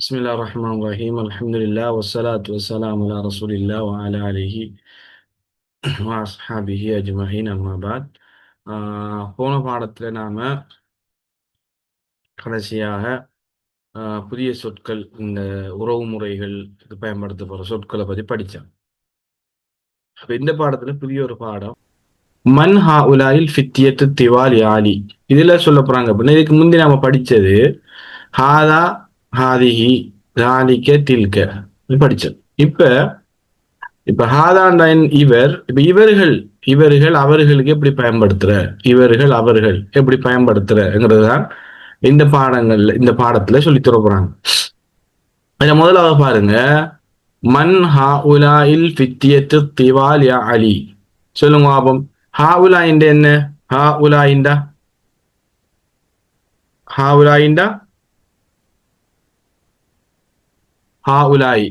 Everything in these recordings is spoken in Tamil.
بسم الله الرحمن الرحيم الحمد لله والصلاة والسلام على رسول الله وعلى آله وأصحابه أجمعين أما بعد போன பாடத்தில் நாம கடைசியாக புதிய சொற்கள் இந்த உறவு முறைகளுக்கு பயன்படுத்தப்படுற சொற்களை பற்றி படித்தோம். அப்ப இந்த பாடத்துல புதிய ஒரு பாடம் மன் ஹா உலாயில் ஃபித்தியத்து திவால் யாலி இதுல சொல்ல போறாங்க அப்படின்னா இதுக்கு முந்தி நாம படிச்சது ஹாதா ஹாதிஹி ராலிக்க தில்க படிச்சோம். இப்ப ஹாதாண்டாயின் இவர்கள் அவர்களுக்கு எப்படி பயன்படுத்துற, இவர்கள் அவர்கள் எப்படி பயன்படுத்துறங்கிறதுதான் இந்த பாடத்துல சொல்லி தர போறாங்க. அதுல முதலாவது பாருங்க, மன் ஹா உலாயில் ஃபித்தியத்து திவால் யா அலி. சொல்லுங்க பாப்போம். ஹா உலாயிண்ட என்ன? ஹா உலாயிண்டா ஹா உலாயிண்டா ஹா உலாய்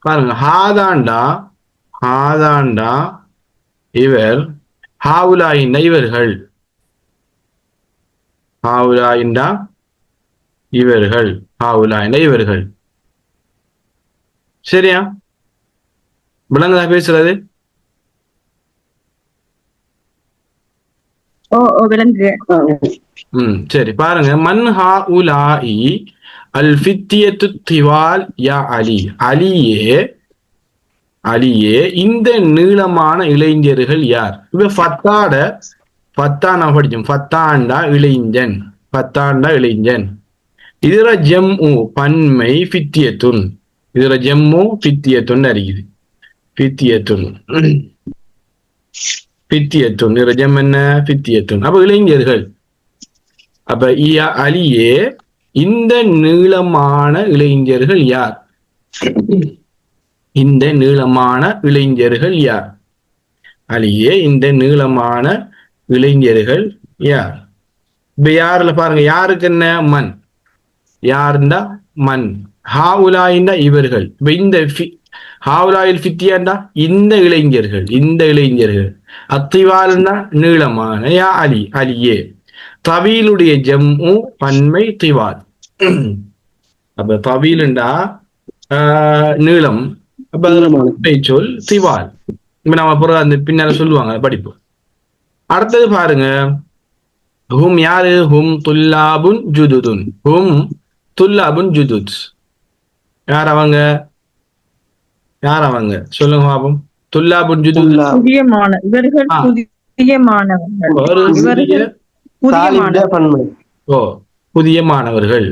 பாருங்க. ஹாதாண்டா இவர், ஹாவுலாயிண்டா இவர்கள், ஹாவுலாயிண்டா இவர்கள், ஹாவுலாயிண்டா இவர்கள். சரியா? விளங்குதா பேசுறது? சரி பாருங்க. மன் ஹா உலாயி அல் ஃபித்தியத்து திவால் யா அலி. அலியே இந்த நீளமான இளைஞர்கள் யார்? இப்ப ஃபத்தானா படிச்சோம். ஃபத்தாண்டா இளைஞன். இதுல ஜம்மு பன்மை ஃபித்தியத்துன். இதுல ஜம்மு ஃபித்தியத்துன் அறியுது. ஃபித்தியத்துன் இதுல ஜம் என்ன? ஃபித்தியத்துன். அப்ப இளைஞர்கள். அப்ப அலியே இந்த நீளமான இளைஞர்கள் யார்? இந்த நீளமான இளைஞர்கள் யார்? அலியே இந்த நீளமான இளைஞர்கள் யார்? இப்ப யாருல பாருங்க, யாருக்கு என்ன? மண். யாருண்டா மண். ஹாவுலாயிண்டா இவர்கள். இப்ப இந்த ஹாவுலாயில் ஃபித்தியாண்டா இந்த இளைஞர்கள். அத்திவால்னா நீளமான. யா அலி அலியே. தவீலுடைய ஜம்மு பன்மை திவால். அப்ப தவீலுண்டா நீளம், சொல் திவால். நம்ம அப்புறம் அந்த பின்னால சொல்லுவாங்க, படிப்போம். அடுத்தது பாருங்க, ஹும் யாரு? ஹும் துல்லாபுன் ஜுதுதுன். ஹும் துல்லாபுன் ஜுதுத். யார் அவங்க? சொல்லுங்க பாப்போம். துல்லாபுன் ஜுதுத் புதிய மாணவர்கள்.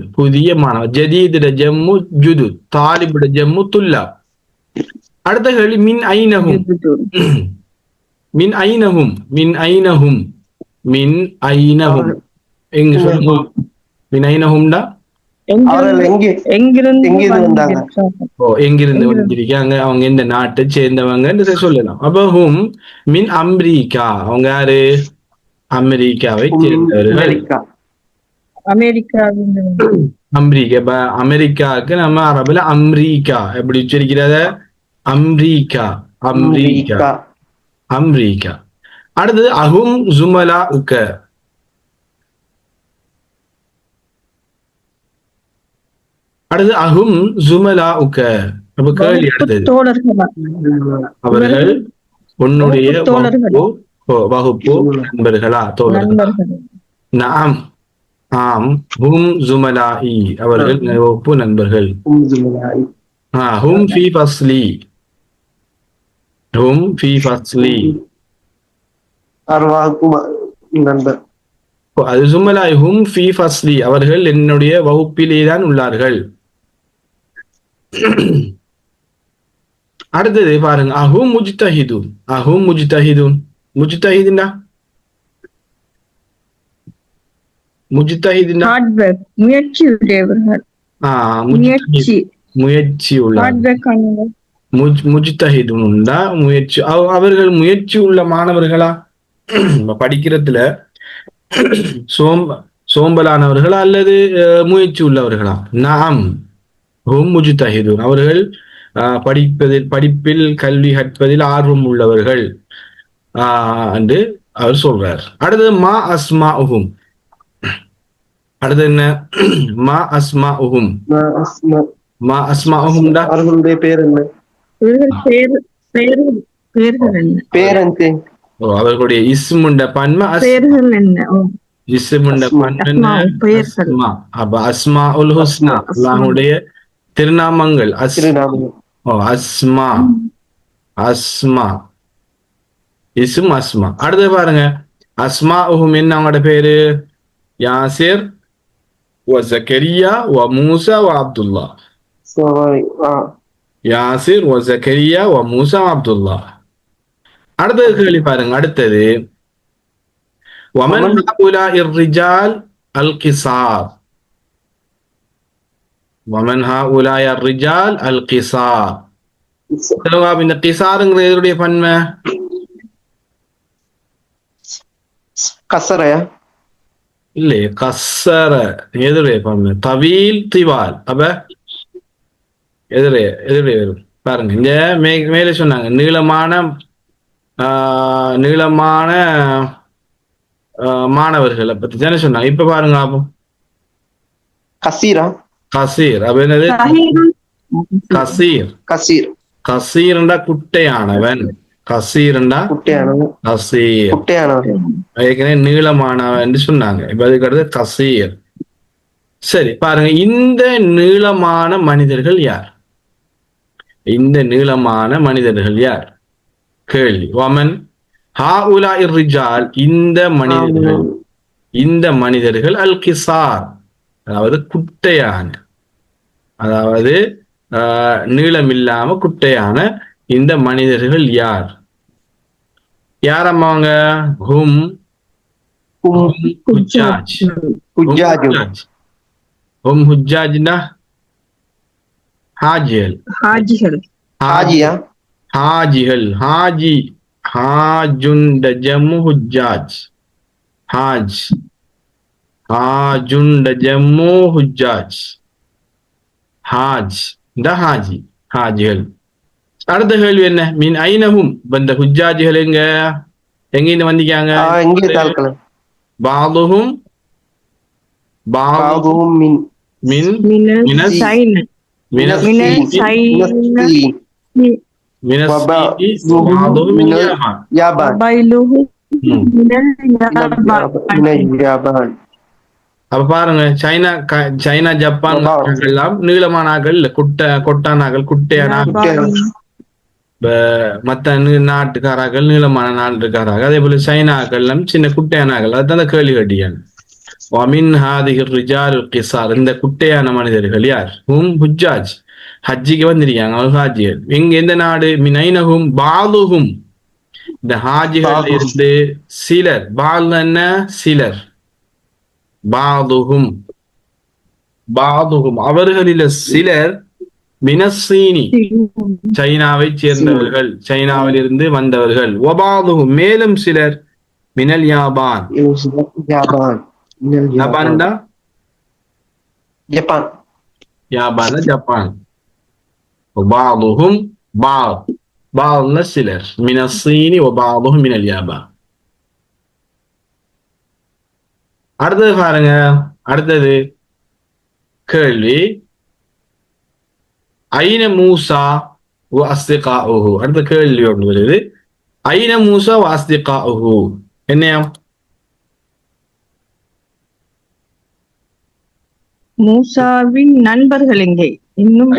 ஜதீதிட ஜம்மு ஜுதுத், தாலிபிட ஜம்மு துல்லாப். அடுத்த கேள்வி, மின் ஐனஹும். எங்க சொல்லுங்க. மின் ஐனஹும்டா எங்கிருந்து வந்திருக்காங்க, அவங்க எந்த நாட்டை சேர்ந்தவங்க சொல்லலாம். அப்ப ஹும் மின் அமெரிக்கா. அவங்க யாரு? அமெரிக்காவை சேர்ந்தவர்கள். அமெரிக்காவுக்கு நம்ம அரபுல அம்ரீக்கா எப்படி உச்சரிக்கிறத? அம்ரீக்கா. அடுத்தது அஹும் ஜுமலா உக்க. அப்ப கேள்வி அடுத்தது, அவர்கள் உன்னுடைய வகுப்பு நண்பர்களா, தோழர்களா? நாம் ஆம். ஹும் ஜுமலாஇ அவர்கள் வகுப்பு நண்பர்கள். ஹும் ஃபி ஃபஸ்லி. அது ஜுமலாய். ஹும் ஃபி ஃபஸ்லி அவர்கள் என்னுடைய வகுப்பிலே தான் உள்ளார்கள். அடுத்தது பாருங்க, அஹும் முஜ்தஹிதுன். முஜ்தஹிதுன்னா முயற்சி உள்ளார்கள். முஜ்தஹிதுன்டா முயற்சி. அவர்கள் முயற்சி உள்ள மாணவர்களா? படிக்கிறதுல சோம்பலானவர்களா அல்லது முயற்சி உள்ளவர்களா? நாம் ஹும் முஜ்தஹிதுன் அவர்கள் படிப்பில் கல்வி கற்பதில் ஆர்வம் உள்ளவர்கள் என்று அவர் சொல்றார். அடுத்தது மா அஸ்மாஉஹும். அடுத்து என்ன? மா அஸ்மாஉஹும். மா அஸ்மாஉஹும்டா அவர்களுடைய பேர் என்ன? பெயர்கள் என்ன? பேரன்ட்டு அவர்களுடைய இஸ்முண்ட பன்மை பெயர்கள் என்ன? இஸ்முண்ட பன்மை என்ன? பெயர்கள். அஸ்மா. அப்ப அஸ்மாஉல் ஹுஸ்னா அல்லாஹ்வுடைய திருநாமங்கள். திருநாமம். அஸ்மா அஸ்மா இஸ்ம் அஸ்மா. அடுத்து பாருங்க, அஸ்மாஉஹும் என்ன அவங்களோட பேரு? யாசிர் வ ஜக்கரியா வ மூசா வ அப்துல்லா. யாசிர் வ ஜக்கரியா வ மூசா வ அப்துல்லா. அடுத்தது கேள்வி பாருங்க. அடுத்தது வமன் ஹாஉலாஇர் ரிஜால் அல் கிசார். வமன் ஹாஉலாஇர் ரிஜால் அல் கிசார். இந்த கிசாருங்கிறது எதுடைய பன்மை? கசரையா? இல்லையே, கசர எதுடைய பன்மை? தவீல் திவால். அப்ப எதுடைய வரும் பாருங்க. இங்க மேலே சொன்னாங்க நீளமான நீளமான மாணவர்களை பத்தி தானே சொன்னாங்க. இப்ப பாருங்க அப்போ கசீரா? கசீர். அப்ப என்னது? கசீர். கசீர். கசீர்ண்டா குட்டையானவன். கசீர்ண்டா குட்டையானவன். கசீர் குட்டையானவன். ஏற்கனவே நீளமானவன் சொன்னாங்க. இப்ப அதுக்கு அடுத்து கசீர். சரி பாருங்க, இந்த நீளமான மனிதர்கள் யார்? இந்த நீளமான மனிதர்கள் யார்? கேள்வி. வமன் ஹாஉலாஇர் ரிஜால், இந்த மனிதர்கள் அல் கிசார், அதாவது குட்டையான, அதாவது நீளம் இல்லாம குட்டையான இந்த மனிதர்கள் யார்? யாரம்மாங்க? ஹும் ஹுஜ்ஜாஜ். ஹும் ஹுஜ்ஜாஜ்னா ஹாஜிகள். ஹாஜிகள். ஹாஜி ஹாஜுண்ட ஜம்மு ஹுஜ்ஜாஜ். ஹாஜ் ஹாஜுண்ட ஜம்மு ஹுஜ்ஜாஜ். ஹாஜ் இந்த ஹாஜி, ஹாஜிகள். அடுத்த கேள்வி என்ன? மின் ஐனஹும், இந்த ஹுஜ்ஜாஜிகள் எங்க இருந்து வந்திருக்காங்க? பாதுஹும் மின் மினஸ் அப்ப பாருங்க, சைனா ஜப்பான் எல்லாம் நீளமான ஆக்கள் இல்ல, கொட்டான ஆக்கள், குட்டையான மத்த நாட்டுக்காராக்கள் நீளமான நாட்டுக்காராக. அதே போல சைனாக்கள் சின்ன குட்டையான ஆக்கள். அதுதான் அந்த கேள்வி கட்டியான். இந்த குட்டையான மனிதர்கள் யார்? ஹும் ஹுஜ்ஜாஜ், ஹஜ்ஜிக்கு வந்திருக்காங்க. அவங்க ஹாஜிகள். எங்க எந்த நாடு? மினைனஹும் பாலுஹும், இந்த ஹாஜிகள் இருந்து சிலர். பால் என்ன? சிலர். பாதுஹும் அவர்களில சிலர் மினசீனி, சைனாவை சேர்ந்தவர்கள், சைனாவில் இருந்து வந்தவர்கள். ஒபாதுஹும் மேலும் சிலர் மினல் யாபான். யாபான்டா ஜப்பான். யாபான் ஜப்பான். ஒபாதுஹும் பால்ன சிலர் மினசீனி ஒபாதுஹும் மினல் யாபான். அடுத்தது பாருங்க. அடுத்தது கேள்வி, ஐன மூசா வ அஸ்திகாஉஹு. அடுத்த கேள்வி ஒன்று வருது. ஐன மூசா வ அஸ்திகாஉஹு என்னையா? மூசாவின் நண்பர்கள் எங்கே? இன்னும்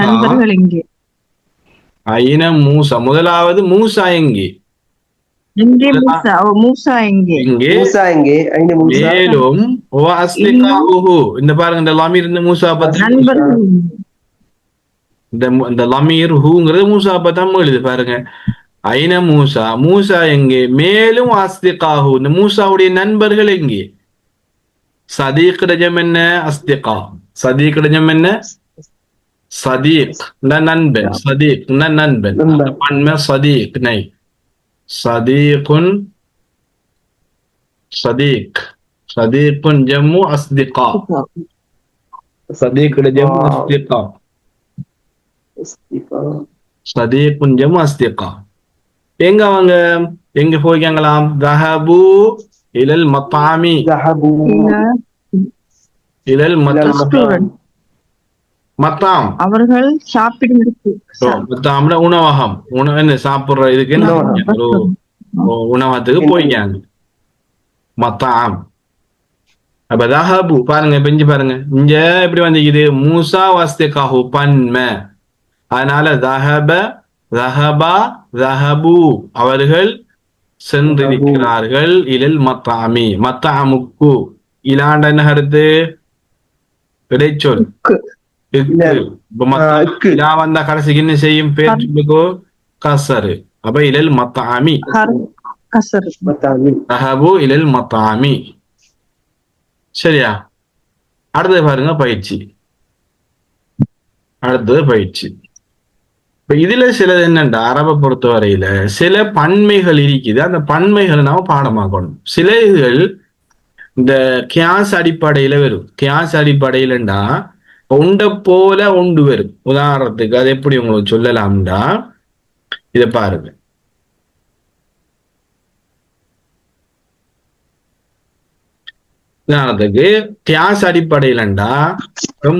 நண்பர்கள் எங்கே? ஐன மூசா, முதலாவது மூசா எங்கே? மூசா எங்கே? மேலும் இந்த பாருங்க, இந்த லமீர் இந்த மூசா பத்தி, இந்த லமீர் ஹூங்கிறது மூசா பத்தி எழுது பாருங்க. ஐன மூசா, மூசா எங்கே? மேலும் அஸ்திகாஹு, இந்த மூசாவுடைய நண்பர்கள் எங்கே? சதீக் ரஜம் என்ன? அஸ்திகா. சதீக் ரஜம் என்ன? சதீக் நண்பன். சதீக் நண்பன். பன்மை சதீக் நை. சதீகுன் சதீக். சதீகுன் ஜம்மு அஸ்திகா. சதீக் ஜம்மு அஸ்திகா. சதீகுன் ஜம்மு அஸ்திகா. எங்க அவங்க போய்க்காங்களாம்? தஹபு இலல் மத்தாமி. இலல் மத்தாம். ரெஸ்டாரண்ட் மத்தாம் அவர்கள் சாப்பிடுவதற்கு மத்தாம்னா உணவகம். என்ன சாப்பிடுற இதுக்கு என்ன ஒரு உணவகத்துக்கு போய்க்காங்க. மத்தாம். அப்ப தஹபு பாருங்க, பெஞ்சு பாருங்க, இங்க எப்படி வந்திக்குது, மூசா வஸ்திகாஹு பன்ம, அதனால தஹப தஹபா தஹபு அவர்கள் சென்றிருக்கிறார்கள். இலல் மத்தாமி, மத்தாமுக்கு இலாண்ட என்ன கருத்து, இடைச்சொல் இலா வந்தா கடைசிக்கு என்ன செய்யும், பேர் சொல்லுக்கோ கசரு. அப்ப இலல் மத்தாமி, தஹபு இலல் மத்தாமி. சரியா? அடுத்தது பாருங்க பயிற்சி. அடுத்தது பயிற்சி. இப்ப இதுல சிலது என்னண்டா, அரபை பொறுத்த வரையில சில பன்மைகள் இருக்குது, அந்த பன்மைகளை நாம பாடமாக்கணும். சில இதுகள் இந்த கியாஸ் அடிப்படையில வரும். கியாஸ் அடிப்படையிலண்டா ஒண்ட போல ஒன்று வரும். உதாரணத்துக்கு அது எப்படி உங்களுக்கு சொல்லலாம்டா, இதை பாருங்க. உதாரணத்துக்கு கியாஸ் அடிப்படையிலண்டா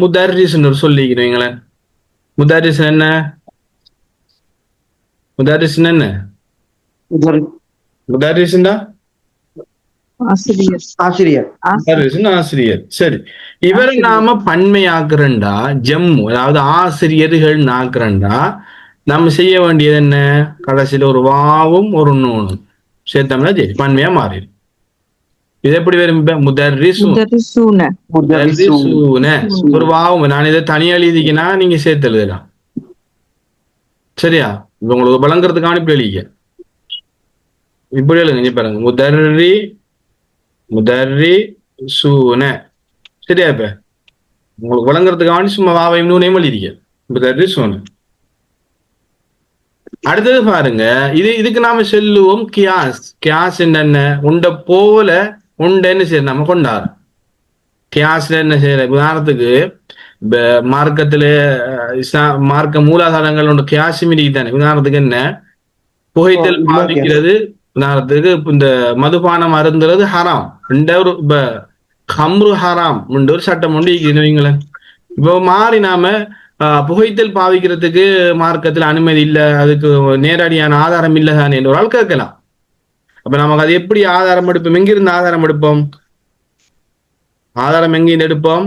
முதர்ரிஸ்ன்னு ஒரு சொல்லிக்கிறீங்களே. முதர்ரிஸ் என்ன, முதர்ரிஸ்ன்னு என்ன, முதர்ரிஸ்ண்டா ஆசிரியர். ஆசிரியர். சரி, இவரை நாம பன்மையாக்குறண்டா, ஜம்மு அதாவது ஆசிரியர்கள் ஆக்குறண்டா, நம்ம செய்ய வேண்டியது என்ன, கடைசியில ஒரு வாவும் ஒரு நூனும் சேர்த்தோம்னா சரி பன்மையா மாறிடும். இது எப்படி வரும், முதர்ரிசூன, ஒரு வாவும். நான் இதை தனியா எழுதிக்கினா நீங்க சேர்த்து எழுதலாம். சரியா? இப்ப உங்களுக்கு வழங்குறதுக்கான இப்படி எழுதிக்க, இப்படி எழுதுங்க பாருங்க, முதர்ரிசூன. சரியா? இப்ப உங்களுக்கு வழங்குறதுக்கான சும்மா வாவையும் நூனையும் எழுதிக்க, முதர்ரிசூன. அடுத்தது பாருங்க, இதுக்கு நாம சொல்லுவோம் கியாஸ். கியாஸ் என்ன, உண்ட போல உண்டன்னு சரி நம்ம கொண்டாடு. கியாஸ்ல என்ன செய்யற, உதாரணத்துக்கு மார்க்கத்துல மார்க்க மூலாதாரங்கள் ஒன்று கியாசும் தானே. உதாரணத்துக்கு என்ன, புகைத்தல் பாவிக்கிறது, உதாரணத்துக்கு இந்த மதுபானம் அருந்துறது ஹராம், ஒரு ஹம்ரு ஹராம் ஒரு சட்டம் ஒன்று வைங்களேன். இப்போ மாறி நாம புகைத்தல் பாவிக்கிறதுக்கு மார்க்கத்தில் அனுமதி இல்லை, அதுக்கு நேரடியான ஆதாரம் இல்லை தானே ஒரு ஆள் கேட்கலாம். அப்ப நமக்கு அது எப்படி ஆதாரம் எடுப்போம், எங்கிருந்து ஆதாரம் எடுப்போம், ஆதாரம் எங்கிருந்து எடுப்போம்,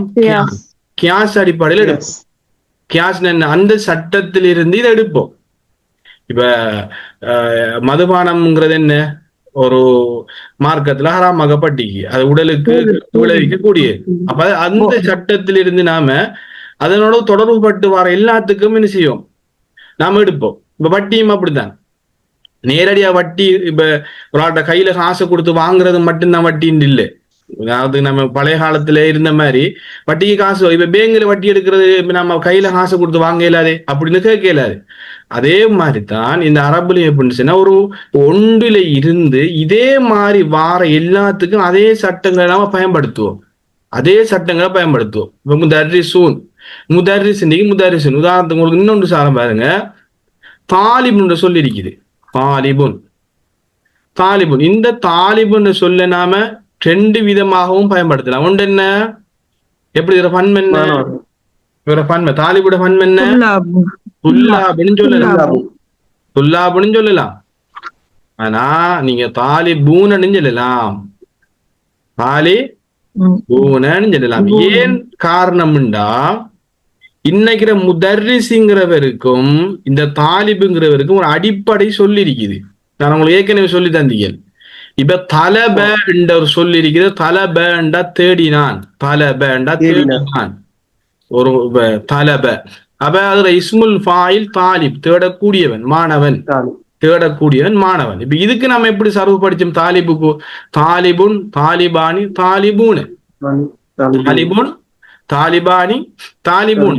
கியாஸ் அடிப்படையில் எடுப்போம். கியாஸ் என்ன, அந்த சட்டத்தில் இருந்து இதை எடுப்போம். இப்ப மதுபானம்ங்கிறது என்ன, ஒரு மார்க்கத்துல ஹராமாகப்பட்டிக்கு, அது உடலுக்கு விளைவிக்க கூடியது. அப்ப அந்த சட்டத்தில் இருந்து நாம அதனோட தொடர்பு பட்டு வர எல்லாத்துக்கும் என்ன செய்வோம், நாம எடுப்போம். இப்ப வட்டியும் அப்படித்தான், நேரடியா வட்டி இப்ப ஒரு ஆட்ட கையில காசை கொடுத்து வாங்குறது மட்டும்தான் வட்டின்னு இல்லை. அதாவது நம்ம பழைய காலத்துல இருந்த மாதிரி வட்டிக்கு காசு, இப்ப பேங்க்ல வட்டி எடுக்கிறது நம்ம கையில காசை கொடுத்து வாங்க இயலாது அப்படின்னு கேட்க இயலாது. அதே மாதிரிதான் இந்த அரபுல எப்படின்னு சொன்னா, ஒரு ஒன்றில இருந்து இதே மாதிரி வார எல்லாத்துக்கும் அதே சட்டங்களை நாம பயன்படுத்துவோம், அதே சட்டங்களை பயன்படுத்துவோம். இப்ப முதர்ரிசூன், முதர்ரிஸ் முதர்ரிசூன். உதாரணத்துக்கு உங்களுக்கு இன்னொன்று சாரம் பாருங்க, தாலிபுன் சொல்லி இருக்குது. தாலிபுன், தாலிபுன். இந்த தாலிபுன் சொல்ல நாம ரெண்டு விதமாகவும் பயன்படுத்தலாம். ஒன்று என்ன, எப்படி பன்மை என்ன, இவர பன்மை தாலிபுட பன்மை என்ன, துல்லாபுன்னு சொல்லலாம், துல்லாபுன்னு சொல்லலாம். ஆனா நீங்க தாலிபூன்னு சொல்லலாம், தாலிபூன்னு சொல்லலாம். ஏன் காரணம்டா, இன்னைக்கிற முதர்ரிஸ்ங்கிறவருக்கும் இந்த தாலிபுங்கிறவருக்கும் ஒரு அடிப்படை சொல்லி இருக்குது. நான் உங்களுக்கு ஏற்கனவே சொல்லி தந்தீங்க. இப்ப தலப என்ற ஒரு சொல்லி இருக்குது, தலபண்டா தேடினான், தலபண்டா தேடினான் ஒரு தலப. அப்ப அதுல இஸ்முல் ஃபாயில் தாலிப், தேடக்கூடியவன், மாணவன், தேடக்கூடியவன் மாணவன். இப்ப இதுக்கு நம்ம எப்படி சர்வ் படிச்சோம், தாலிபுக்கு தாலிபுன், தாலிபானி, தாலிபூன், தாலிபுன், தாலிபானி, தாலிபூன்,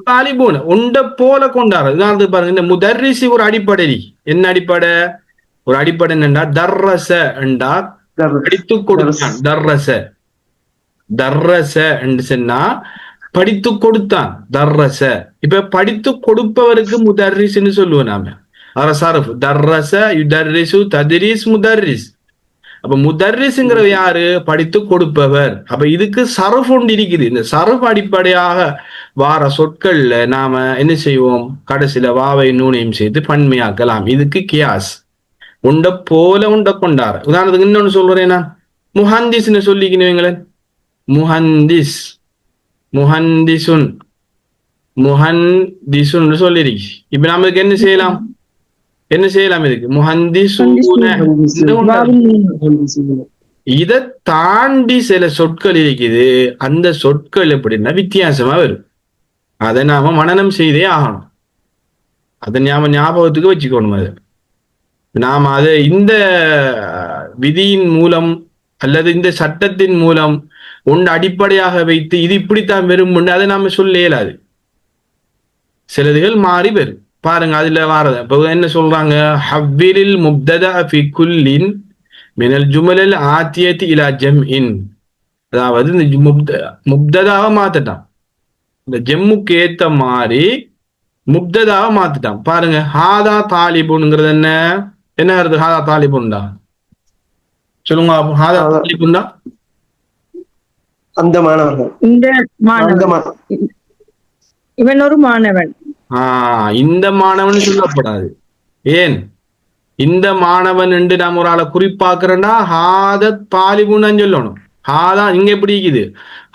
தாலிபூன் ஒண்ட போல கொண்டாரு. உதாரணத்துக்கு பாருங்க, இந்த முதர்ரிசி ஒரு அடிப்படை. என்ன அடிப்படை, ஒரு அடிப்படை என்னண்டா, தர்ரச என்றா படித்து கொடுத்தான், தர்ரச, தர்ரச என்று சொன்னா படித்து கொடுத்தான், தர்ரச. இப்ப படித்து கொடுப்பவருக்கு முதர்ரிஸ்ன்னு சொல்லுவோம் நாம. அரசாரஃப் தர்ரச யுதர்ரிசு தத்ரீஸ் முதர்ரிஸ். அப்ப முதர்ரிஸ்ங்கிற யாரு? படித்து கொடுப்பவர். அப்ப இதுக்கு சரஃப் ஒன்று இருக்குது. இந்த சரஃப் அடிப்படையாக வார சொற்கள்ல நாம என்ன செய்வோம்? கடைசியில வாவை நூனையும் சேர்த்து பன்மையாக்கலாம். இதுக்கு கியாஸ். உண்ட போல உண்ட கொண்டார. உதாரணத்துக்கு இன்னொன்னு சொல்றேன் நான். முஹந்திஸ்ன்னு சொல்லிக்கணுங்களேன். முஹந்திஸ், முஹந்திசுன், முஹந்திசுன் சொல்லிருக்கு. இப்ப நமக்கு என்ன செய்யலாம்? என்ன செய்யலாம்? இதுக்கு முஹந்திசூன. இதை தாண்டி சில சொற்கள் இருக்குது. அந்த சொற்கள் எப்படின்னா வித்தியாசமா வரும். அதை நாம மனனம் செய்தே ஆகணும். அதை நாம ஞாபகத்துக்கு வச்சுக்கணும். அது நாம அதை இந்த விதியின் மூலம் அல்லது இந்த சட்டத்தின் மூலம் ஒன்று அடிப்படையாக வைத்து இது இப்படித்தான் வரும், அதை நாம சொல்ல இயலாது. சிலதுகள் மாறி வரும். பாருங்க, அதுல வாரது இப்ப என்ன சொல்றாங்க? ஹவ்விலில் முப்ததா ஃபி குல்லின் மினல் ஜுமலில் ஆத்தியத்தி இலா ஜம்இன். அதாவது இந்த முப்ததாவை மாத்திட்டான். இந்த ஜம்முக்கு ஏத்த மாதிரி முப்ததாவை மாத்திட்டான். பாருங்க, ஹாதா தாலிபுன்ங்கிறது என்ன? என்ன வருது? ஹாதா தாலிபுன்டா சொல்லுங்க. ஹாதா தாலிபுன்டா அந்த மாணவர்கள், இந்த மாணவன், இவன் ஒரு மாணவன். இந்த மாணவன் சொல்லப்படாது. ஏன்? இந்த மாணவன் என்று நாம் ஒரு ஆளை குறிப்பாக்குறோம்னா ஹாத தாலிபுன்னு சொல்லணும். ஹாதா இங்க எப்படி இருக்குது?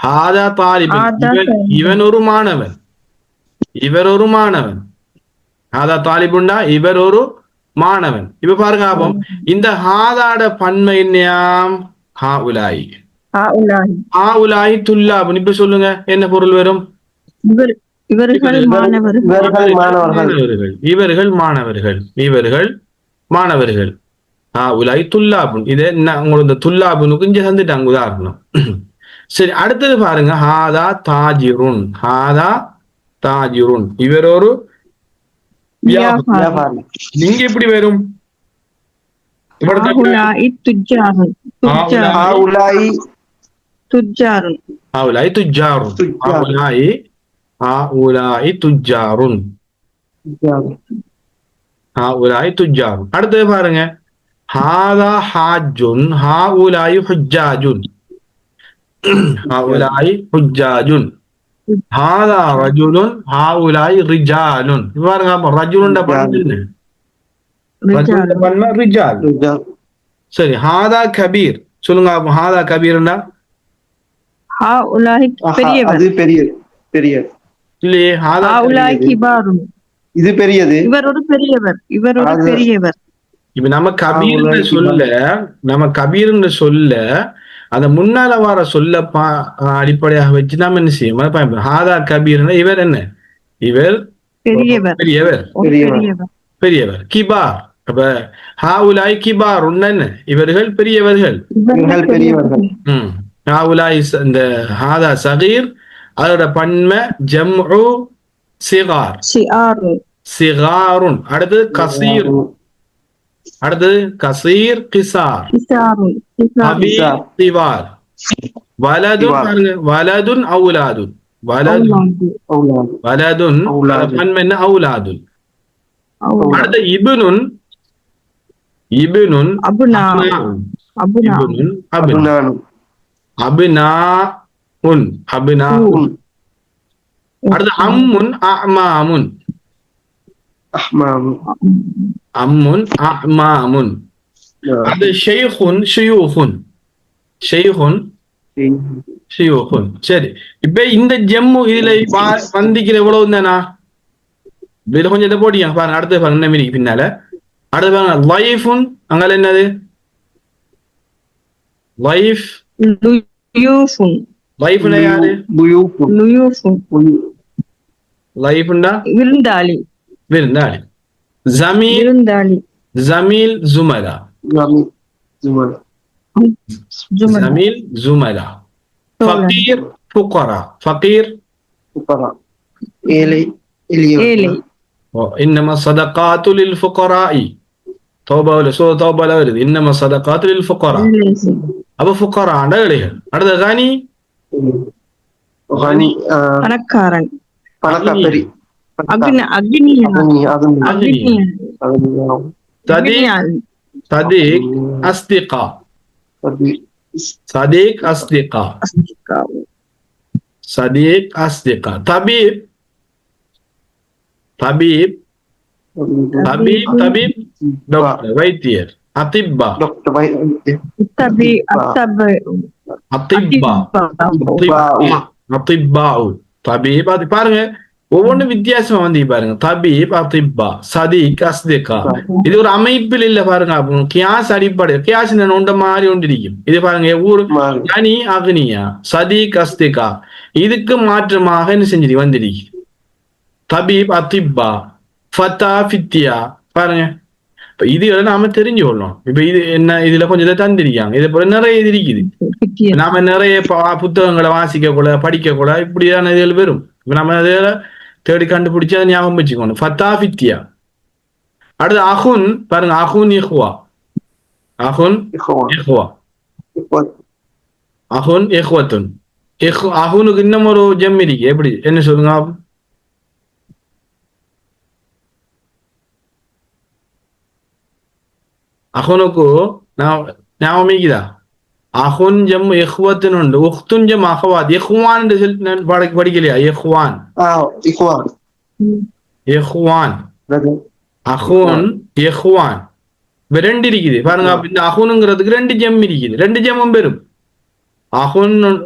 ஹாதா தாலிபுன், இவன் ஒரு மாணவன், இவர் ஒரு மாணவன். ஹாதா தாலிபுண்டா இவர் ஒரு மாணவன். இப்ப பாருங்க, அப்போ இந்த ஹாதாட பன்மை என்னையாம்? ஹா உலாய். ஹா உலாய் துல்லாபுன். இப்ப சொல்லுங்க, என்ன பொருள் வரும்? இவர்கள் மாணவர்கள், இவர்கள் மாணவர்கள், இவர்கள் மாணவர்கள். உலாய் துல்லாபுன். இது என்ன? உங்களுக்கு இந்த துல்லாபுனுக்கு இங்க தந்துட்டாங்க உதாரணம். சரி, அடுத்தது பாருங்க, ஹாதா தாஜிருன். ஹாதா தாஜிருன், இவர் ஒரு வியாபாரி. நீங்க எப்படி வரும்? அடுத்தது பாருங்க, ஹாதா ஹாஜுன், ஹாஉலாயி ஹுஜ்ஜாஜுன். ஹாஉலாயி ஹுஜ்ஜாஜுன். ஹாதா ரஜுலுன், ஹாஉலாயி ரிஜாலுன். பாருங்க, அப்ப ரஜுலுண்ட பன்மை, ரஜுலுண்ட பன்மை ரிஜால். சரி, ஹாதா கபீர். சொல்லுங்க, அப்ப ஹாதா கபீர்னா பெரியவர். அது பெரிய இல்லையே. ஹாதா கிபாருன், இது பெரியது. இவர் ஒரு பெரியவர், இவர் ஒரு பெரியவர். இப்ப நம்ம கபீர்னு சொல்ல அந்த முன்னால வர சொல்ல அடிப்படையாக வச்சு நாம என்ன செய்யும்? ஹாதா கபீர்னா இவர் என்ன? இவர் பெரியவர், பெரியவர், பெரியவர். கிபார். அப்ப ஹாஉலாய் கிபார் என்ன? இவர்கள் பெரியவர்கள், பெரியவர்கள். ஹாஉலாய் இந்த ஹாதா சகீர், அதோட பன்மை ஜம்உ சிகார், சிகாருன். அடுத்தது கசீர், அடுத்தது கசீர் கிசார், திவார். வலதுன் பாருங்க, வலதுன் அவுலாதுன், வலதுன் பன்மை என்ன? அவுலாதுன். அடுத்த இப்னுன், இப்னுன் அப்னாஉன், அப்னாஉன். அடுத்து அம்முன் அமாமுன், அம்முன் அமாமுன். அது ஷைஹுன் ஷுயூஹுன், ஷைஹுன் ஷுயூஹுன். சரி, இப்ப இந்த ஜம்மு இதுல வந்திக்கிற எவ்வளவு தானா? இதுல கொஞ்சம் இதை போட்டியா பாருங்க. அடுத்து பாருங்க, என்ன மீனிங் பின்னால. அடுத்து பாருங்க, லைஃபுன். அங்கால என்னது? லைஃப், லைஃப்னா யாரு? லைஃப்னா விருந்தாளி, விருந்தாளி. ஜமீல், விருந்தாளி. ஜமீல் ஜுமலா, ஜமீல் ஜுமலா. ஃபகீர் ஃபுகரா, ஃபகீர் ஏழை, எளியவர். இன்னமா ஸதகாத்து லில் ஃபுகராஇ. தௌபாவுல சூரா தௌபால வருது, இன்னமா ஸதகாத்து லில் ஃபுகரா. அப்ப ஃபுகரானா ஏழைகள். அடுத்து கனி, பணக்காரன், பணக்காரி. ததீக் அஸ்திகா, صديق أصدقاء أصدقاء صديق أصدقاء طبيب طبيب طبيب طبيب دكتور வைத்தியர் أطباء أطباء أطباء طبيب அது பாருங்க ஒவ்வொன்றும் வித்தியாசமா வந்து பாருங்க தபீப் அதிப்பா சதீக் அஸ்திகா இது ஒரு அமைப்பில் இல்ல பாருங்க கியாஸ் அடிப்படை கியாஸ் ஒன்ற மாதிரி ஒன்றிருக்கும் இது பாருங்க ஊர் கனி அக்னியா சதீக் அஸ்திகா இதுக்கு மாற்றமாக என்ன செஞ்சிரு வந்திருக்கு தபீப் அதிப்பா ஃபத்தா ஃபித்தியா பாருங்க இப்ப இதுகளை நாம தெரிஞ்சு கொள்ளணும் இப்ப இது என்ன இதுல கொஞ்சம் இதை தந்திருக்காங்க இதை போல நிறைய இது இருக்குது நாம நிறைய புத்தகங்களை வாசிக்க கூட படிக்க கூட இப்படியான இதுகள் வரும் இப்ப நம்ம இதில் தேடி கண்டுபிடிச்சு அதை ஞாபகம் வச்சுக்கணும் ஃபத்தா ஃபித்தியா அடுத்து அஹுன் பாருங்க அஹுன் இஹ்வா அஹுன் இஹ்வா அஹுன் இஹ்வத்துன் அஹுனுக்கு இன்னும் ஒரு ஜெம் இருக்கு எப்படி என்ன சொல்லுங்க அஹுனுக்கு ஞாபகம் இருக்குதா அஹுன் ஜம் இஹ்வத்துன் உண்டு உஹ்துன் ஜம் அஹ்வாத் இஹ்வான் படிக்கலையா இஹ்வான் இஹ்வான் அஹுன் இஹ்வான் ரெண்டு இருக்குது பாருங்க இந்த அஹுனுங்கிறதுக்கு ரெண்டு ஜெம் இருக்குது ரெண்டு ஜெம்மும் பெரும்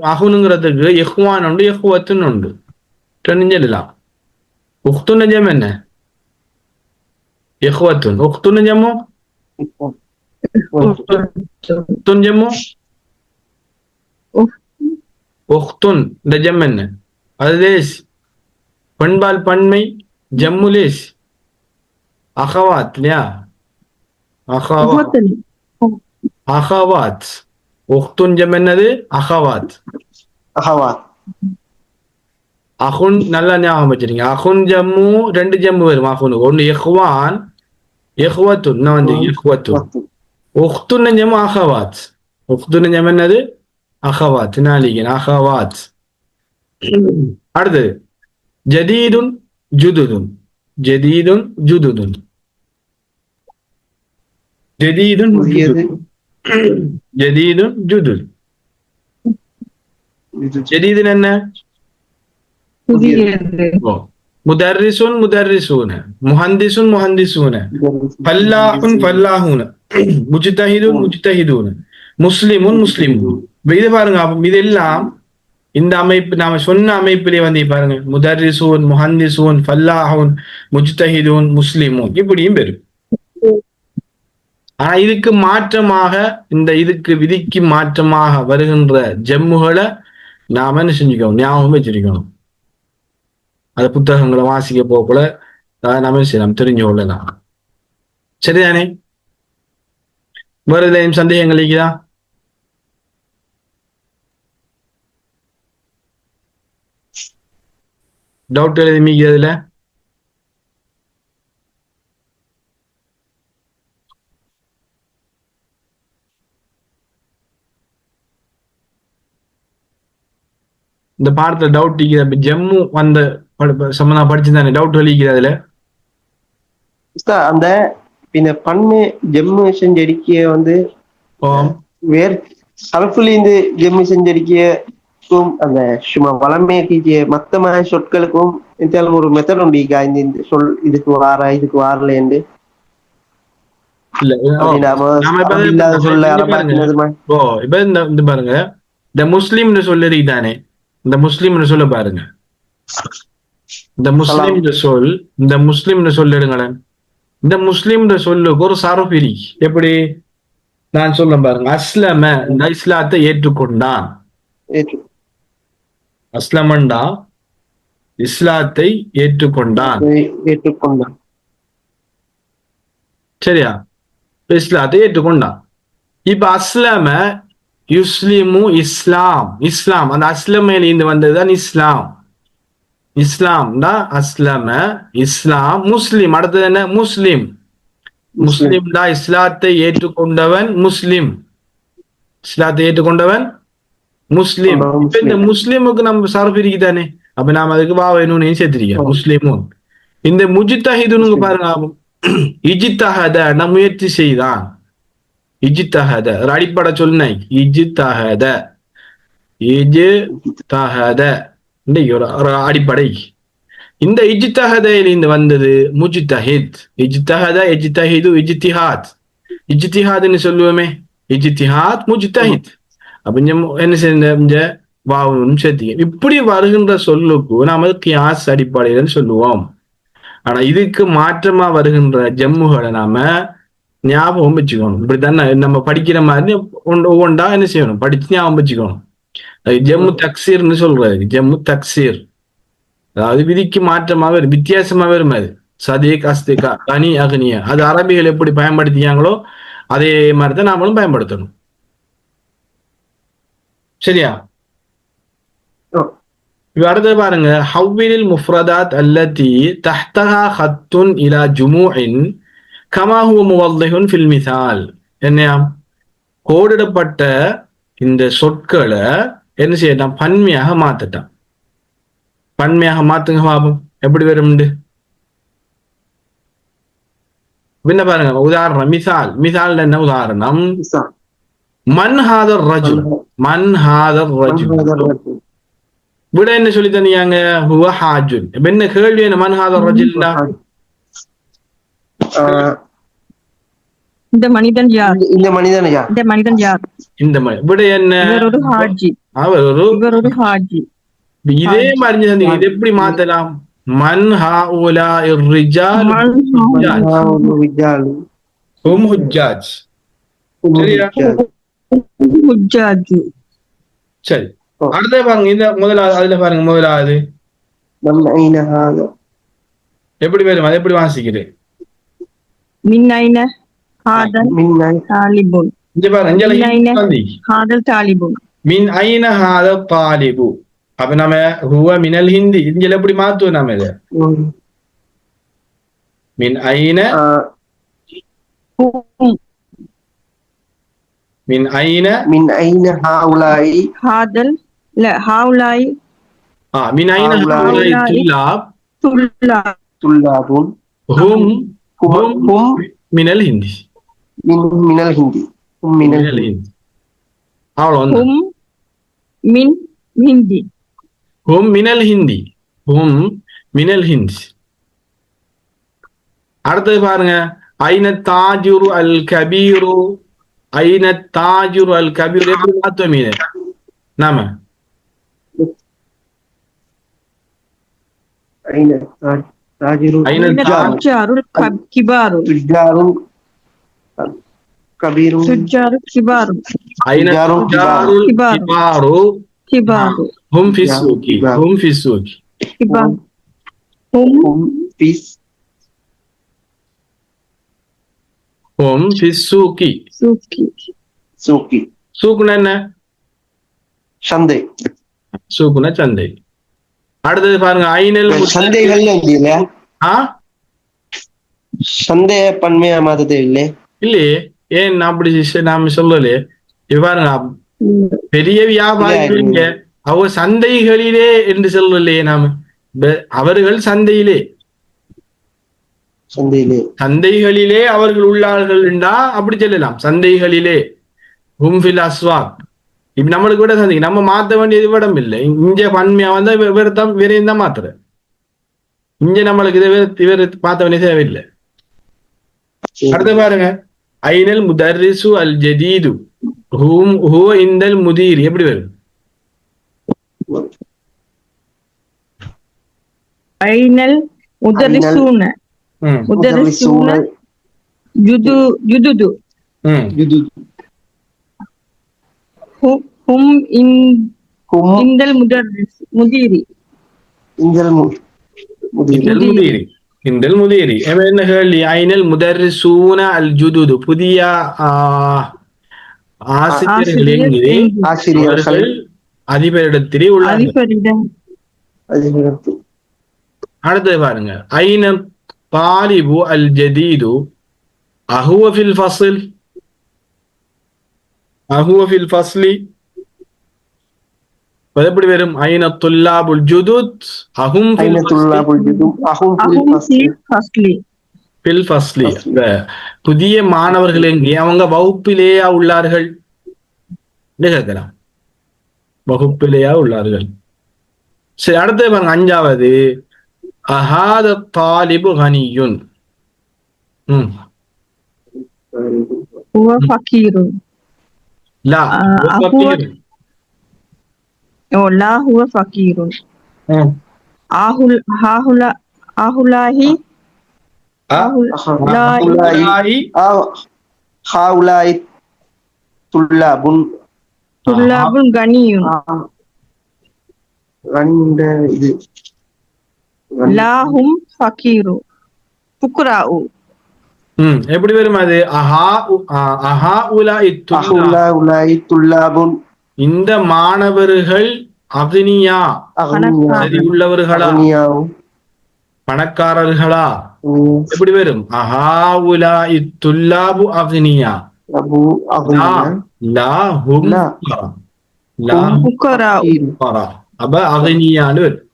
அஹுனுங்கிறதுக்கு இஹ்வான் உண்டு இஹ்வத்துன்னு உண்டு ரெண்டு சொல்லலாம் உஹ்துன் ஜெம் என்ன இஹ்வத்துன் உஹ்துன் ஜம்மு உஹ்துன் ஜம்மு உஹ்துன் இந்த ஜெம் என்ன அது லேஸ் பண்பால் பன்மை ஜம்மு லேஸ் அகவாத் இல்லையா அகவாத் உஹ்துன் ஜெம் என்னது அகவாத் அஹுன் நல்லா ஞாபகம் வச்சிருங்க அஹுன் ஜம்மு ரெண்டு ஜம்மு வரும் அஹுனுக்கு ஒன்னு இஹ்வான் இஹ்வத்துன் நான் வந்து இஹ்வத்துன் உஹ்துன் ஜம்மு அகவாத் உஹ்துன் ஜெம் என்னது அகவாத் நாளிகன் அகவாத் அடுத்தது ஜதீதுன் ஜுதுதுன் ஜதீதுன் ஜுதுதுன் ஜதீதுன் ஜதீதுன் ஜுதுத் ஜதீதுன் என்ன முதர்ரிசுன் முதர்ரிசூன முஹந்திசுன் முஹந்திசூன ஃபல்லாஹுன் ஃபல்லாஹூன முஜ்தஹிதுன் முஜ்தஹிதூன முஸ்லிமுன் முஸ்லிமுன் இது பாருங்க இதெல்லாம் இந்த அமைப்பு நாம சொன்ன அமைப்பிலே வந்து பாருங்க முதர்ரிசூன் முஹந்திசூன் ஃபல்லாஹூன் முஜ்தஹிதூன் முஸ்லிமுன் இப்படியும் பெரும் ஆனா இதுக்கு மாற்றமாக இந்த இதுக்கு விதிக்கு மாற்றமாக வருகின்ற ஜம்முகளை நாம என்ன செஞ்சுக்கணும் ஞாபகம் வச்சிருக்கணும் அந்த புத்தகங்களை வாசிக்க போல நாம செய்யலாம் தெரிஞ்சு கொள்ளலாம் சரிதானே வேற ஏதாவது சந்தேகங்கள் இருக்குதா டவுட் எழுதி மீக்கிறதுல இந்த பாடத்துல டவுட் இருக்குது ஜம்மு வந்த சம்பந்தமா படிச்சுதானே டவுட் வெளிக்குது அதுல அந்த பின்ன பண்ணு ஜம்மு செஞ்சடிக்க வந்து வேற சரப்புலேருந்து ஜம்மு செஞ்சடிக்கும் அந்த சும்மா வளமையாக்கிய மத்த சொற்களுக்கும் ஒரு மெத்தட் உண்டு இந்த சொல் இதுக்கு வார இதுக்கு வாரலேண்டு பாருங்க இந்த முஸ்லிம்னு சொல்லிருக்கானே இந்த முஸ்லிம்னு சொல்ல பாருங்க இந்த முஸ்லிம்னு சொல்லிடுங்களேன் இந்த முஸ்லிம்ன்ற சொல்லுக்கு ஒரு சரபிரி எப்படி நான் சொல்ல பாருங்க அஸ்லம இந்த இஸ்லாத்தை ஏற்றுக்கொண்டான் அஸ்லமண்டா இஸ்லாத்தை ஏற்றுக்கொண்டான் சரியா இஸ்லாத்தை ஏற்றுக்கொண்டான் இப்ப அஸ்லம யுஸ்லிமு இஸ்லாம் இஸ்லாம் அந்த அஸ்லமையில இருந்து வந்ததுதான் இஸ்லாம் இஸ்லாம் தான் அஸ்லம இஸ்லாம் முஸ்லிம் அடுத்தது என்ன முஸ்லிம் முஸ்லிம் தான் இஸ்லாத்தை ஏற்றுக்கொண்டவன் முஸ்லிம் இஸ்லாத்தை ஏற்றுக்கொண்டவன் முஸ்லிம் இப்ப இந்த முஸ்லிமுக்கு நம்ம சரஃப் இருக்குதானே அப்ப நாம அதுக்கு வா வேணும்னு சேர்த்திருக்கோம் முஸ்லிமும் இந்த முஜ்தஹிதுன்னு பாருங்க இஜ்தஹத முயற்சி செய்தான் இஜ்தஹத ஒரு அடிப்படை சொன்ன இஜ்தஹத இஜ்தஹத ஒரு அடிப்படை. இந்த இஜ்தஹதிலிருந்து வந்தது முஜ்தஹித். இஜ்தஹத இஜ்தஹிது இஜ்திஹாத். இஜ்திஹாத்னு சொல்லுவோமே, இஜ்திஹாத் முஜ்தஹித். அப்ப என்ன செஞ்ச வாவும் சேர்த்தீங்க. இப்படி வருகின்ற சொல்லுக்கு நாம கியாஸ் அடிப்படையில் சொல்லுவோம். ஆனா இதுக்கு மாற்றமா வருகின்ற ஜம்முகளை நாம ஞாபகம் வச்சுக்கணும். இப்படித்தான் நம்ம படிக்கிற மாதிரி ஒவ்வொன்றா என்ன செய்யணும், படிச்சு ஞாபகம் வச்சுக்கணும். ஜம்மு தக்சீர்னு சொல்றாரு. ஜம்மு தக்சீர் அதாவது விதிக்கு மாற்றமா வரும், வித்தியாசமா வரும். அது சதீக் அஸ்திகா கனி அக்னியா அது அரபிகள் எப்படி பயன்படுத்தியாங்களோ அதே மாதிரிதான் நாமளும் பயன்படுத்தணும். சரியா? அடுத்து பாருங்க, ஹவ்விலில் முஃப்ரதாத் அல்லதி தஹ்தஹா ஹத்துன் இலா ஜுமூஇன் கமா ஹுவ முவல்லிஹுன் ஃபில் மிசால். என்னையா, கோடிடப்பட்ட இந்த சொற்களை என்ன செய்யலாம், பன்மையாக மாத்தட்டான். பன்மையாக மாத்துங்க பாபம், எப்படி வரும்? என்ன பாருங்க, உதாரணம் மிசால். மிசால் என்ன உதாரணம்? மன் ஹாதர் ரஜுல். மன் ஹாதர் ரஜுல் விட என்ன சொல்லி தனியாங்க, ஹுவ ஹாஜுன். இப்ப என்ன கேள்வி, என்ன மன் ஹாதர் ரஜுல்னா இந்த மனிதன் யார்? இந்த மனிதன் யார்? இந்த மனிதன் யார்? இந்த விட என்ன, இவர் ஒரு ஹாஜி. இவர் ஒரு ஹாஜி. இதே மாதிரி இது எப்படி மாத்தலாம்? மன் ஹாஉலா இர்ரிஜால் ஹும் ஹுஜ்ஜாஜ். சரியா? ஹுஜ்ஜாஜ். சரி, அடுத்த பாருங்க, இந்த முதலாவது அதுல பாருங்க, முதலாவது எப்படி வரும், அது எப்படி வாசிக்கிறேன்? மின் ஐன ஹாதல் தாலிபுன். இங்க பாருங்க, மின் ஐன ஹாதல் தாலிபுன். மின் ஐன ஹாதல் தாலிபு. அப்ப நம்ம ஹுவ மினல் ஹிந்தி இங்க எப்படி மாத்துவோம் நாம இத? மின் ஐன மின் ஐன மின் ஐன ஹாஉலாஇ ஹாதல் لا هؤلاء من أين هؤلاء الطلاب؟ طلاب هم من الهند. من الهند. هم من الهند. هم من هندي. هم من الهند. هم من الهند. அடுத்து பாருங்க, ஐன தாஜுரு அல் கபீரு. ஐன தாஜுரு அல் கபீர் எப்படி மாத்துவோம் இத நாம? أين تاجر أين تجار كبار. تجار كبير. تجار كبار. أين تجار كبار. هم في السوق. هم في السوق. كبار. هم في هم في السوق. سوق. سوقنا என்ன? சந்தை. சூக்குனா சந்தை. அடுத்தது பாருங்க, ஐனல் சந்தைகள் இல்லையா? சந்தைய பன்மையா மாத்ததே இல்லை இல்லையே. ஏன் அப்படி நாம சொல்லலையே? பாருங்க, பெரிய வியாபாரிங்க அவங்க சந்தைகளிலே என்று சொல்லலையே நாம. அவர்கள் சந்தையிலே சந்தைகளிலே அவர்கள் உள்ளார்கள் என்றா அப்படி சொல்லலாம். சந்தைகளிலே ஹும்ஃபில் அஸ்வாக். இப்ப நம்மளுக்கு விட சந்தை நம்ம மாத்த வேண்டியது விடம் இல்லை. இங்க பன்மையா வந்தா வேறையும் தான் மாத்துற. இங்க நம்மளுக்கு இவர் மாத்த வேண்டிய தேவையில்லை. அடுத்து பாருங்க, ஐனல் முதர்ரிசு அல் ஜதீது ஹுவ இந்தல் முதீர் எப்படி வரும்? ஐனல் முதர்ரிசூன முதர்ரிசூன ஜுதுது. هم عند المدرس مديري. عند المدير. என்ன கேள்வி? ஐனல் முதர்ரிசூன அல் ஜுதுது புதிய ஆசிரியர்கள் அதிபரிடத்திலே உள்ளார்கள். அடுத்து பாருங்க, ஐன தாலிபு அல் ஜதீது அஹுவ ஃபில் ஃபஸ்ல். அஹுவ ஃபில் ஃபஸ்லி எப்படி வரும்? ஐன துல்லாபுல் ஜுதுத் அஹும் ஃபில் ஃபஸ்லி. பில் ஃபஸ்லி. புதிய மாணவர்கள் எங்கே? அவங்க வகுப்பிலேயா உள்ளார்கள் கேட்கலாம். வகுப்பிலேயா உள்ளார்கள். சரி, அடுத்து பாருங்க, அஞ்சாவது அஹாத தாலிபு கனியுன். هو فقير. லா هو لا هو فقير. هؤلاء طلاب غني. لا هم فقير فقراء. எப்படி வரும் அது? இந்த மாணவர்கள் அக்னியா உள்ளவர்களா, பணக்காரர்களா? எப்படி வரும்? அஹாஉலாஇ துல்லாபு அக்னியா லா ஹும் ஃபுகரா. அப்ப அக்னியான்னு வரும்.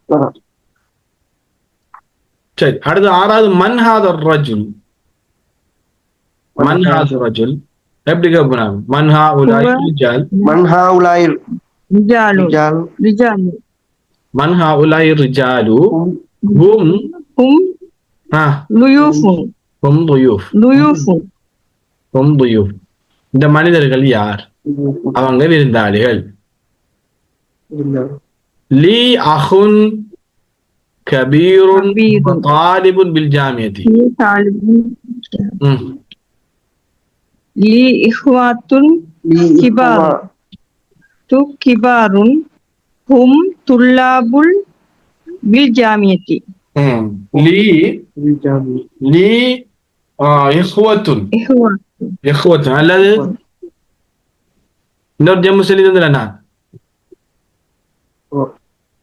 சரி, அடுத்து ஆறாவது மன்ஹாதர் ரஜுல். மன்ஹாதர் ரஜுல் எப்படி கேட்போம்? மன்ஹாஉலாஇ ரிஜால். மன்ஹாஉலாஇ ரிஜாலு ஹும் லுயூஃப். இந்த மனிதர்கள் யார்? அவங்க விருந்தாளிகள். லீ அஹுன் கபீருன் தாலிபுன் பில் ஜாமியத்தி. லீ இஹ்வாத்துன் கிபாருன் ஹும் துல்லாபுல் பில் ஜாமியத்தி. லீ இஹ்வத்துன் அல்லது இன்னொரு ஜம்மு சொல்லி தந்துடனா?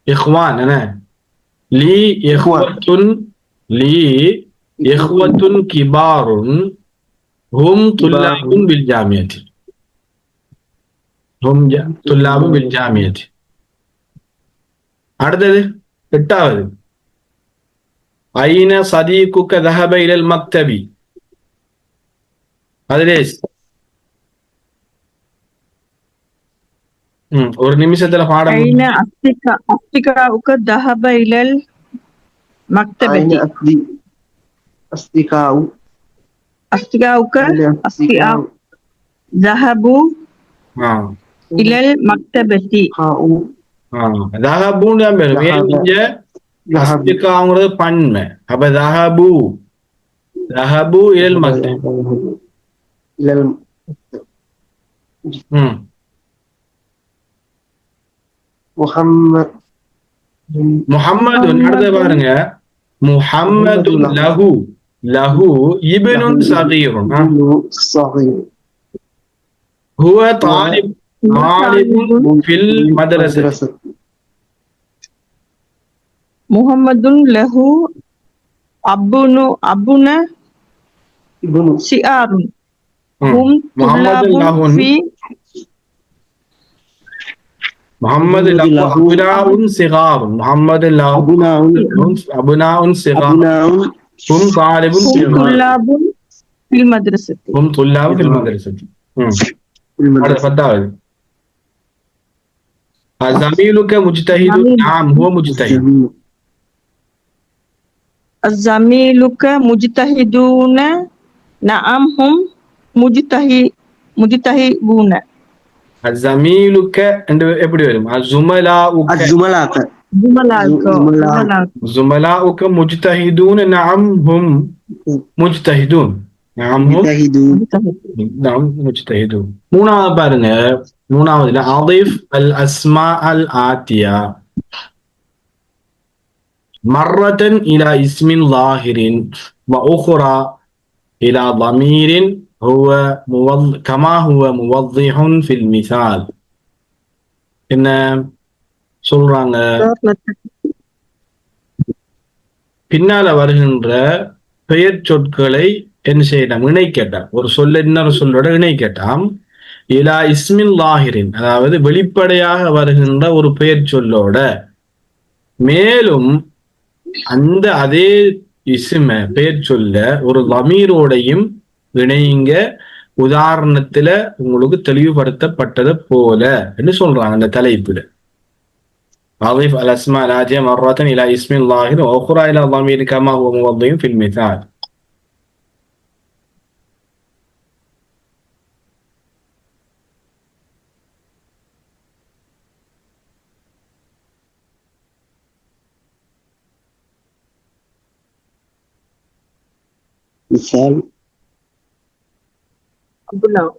இஹ்வான் என்ன? லீ இஹ்வத்துன் கிபாருன் ஹும் துல்லாபுன் பில் ஜாமியத்தி. பில் ஜாமியத்தி. அடுத்தது எட்டாவது ஐன சதீகுக ذهب الى المكتب. அதிலேஸ் ஒரு நிமிஷத்துல பாடம். ஐன அஸ்திகாஉக ذهب الى المكتب. அஸ்திகாஉக ذهبوا الى المكتب. தஹபூன்னு தான் பேரு. அஸ்திகாங்கிறது பன்மை. அப்ப தஹபு இலல் மக்தப். முஹம்மது அடுத்து பாருங்க. முஹம்மது லஹு இப்னுன் ஸகீருன். ஹுவ தாலிபுன் ஃபில் மதரஸா. முஹம்மதுன் லஹு அபுன சிஆருன் ஹும் துல்லாபுன் ஃபி. முஹம்மது லஹு அபுனாஉன் சிகாருன். முஹம்மது லஹு அபுனாஉன் சிகாருன் ஹும் தாலிபுன் துல்லாபுன் ஃபில் மதரஸத்தி. ஹும் துல்லாபு ஃபில் மதரஸத்தி. அடுத்து பத்தாவது அஸமீலுக முஜ்தஹிதுன். நஅம் ஹுவ முஜ்தஹித். الزميلك مجتهدون. نعم هم مجتهدون. الزميلك எப்படி வரும்? زملاؤك مجتهدون. نعم هم مجتهدون. مجتهدون. மூணாவது பாருங்க. மூணாவதுல அضيف الاسماء الآتية مرة إلى اسم ظاهر وأخرى إلى ضمير هو كما هو موضح في المثال. என்ன சொல்றாங்க? பின்னால வருகின்ற பெயர் சொற்களை என்ன செய்யலாம்? இணைக்கட்டாம். ஒரு சொல்ல இன்னொரு சொல்லோட இணைக்கட்டாம். இலா இஸ்மின் லாஹிரின், அதாவது வெளிப்படையாக வருகின்ற ஒரு பெயர் சொல்லோட, மேலும் அந்த அதே இஸ்ம பெயர் சொல்ல ஒரு லமீரோடையும் இணையுங்க, உதாரணத்துல உங்களுக்கு தெளிவுபடுத்தப்பட்டதை போல என்று சொல்றாங்க அந்த தலைப்புல. أضف الأسماء الآتية مرة إلى اسم ظاهر وأخرى إلى ضمير كما هو موضح في المثال. مثال أبناء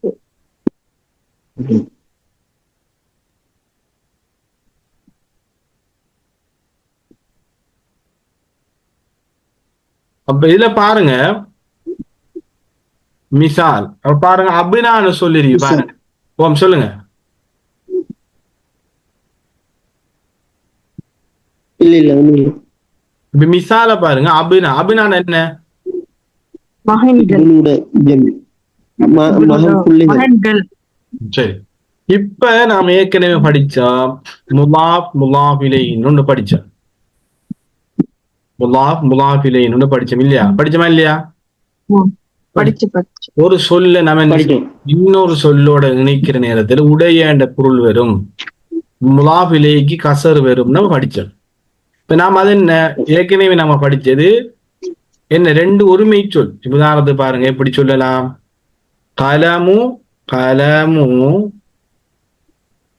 அப்ப இதுல பாருங்க மிசால், அப்ப பாருங்க அபினான்னு சொல்லிருக்கு பாருங்க. ஓம் சொல்லுங்க. இல்ல ஒண்ணும் இல்ல. இப்ப மிசால பாருங்க, அபினா அபினான் என்ன? மகன்கள் இவனோட ஜெம் மகன் பிள்ளைகள். மகன்கள் சரி, இப்ப நாம ஏற்கனவே படிச்சோம் முலாப் முலாஃபிலைன்னு ஒண்ணு படிச்சோம். முலாப் முலாஃபிலைன்னு ஒண்ணு படிச்சோம் இல்லையா? படிச்சோமா இல்லையா? படிச்சு ஒரு சொல்ல நம்ம என்ன படிச்சோம். இன்னொரு சொல்லோட இணைக்கிற நேரத்துல உடைய என்ற பொருள் வரும், முலாஃபிலைக்கு கசர் வரும் நம்ம படிச்சோம். இப்ப நாம அது என்ன ஏற்கனவே நம்ம படிச்சது என்ன? ரெண்டு ஒருமை சொல். இப்ப உதாரணத்துக்கு பாருங்க, எப்படி சொல்லலாம்? கலமு கலமு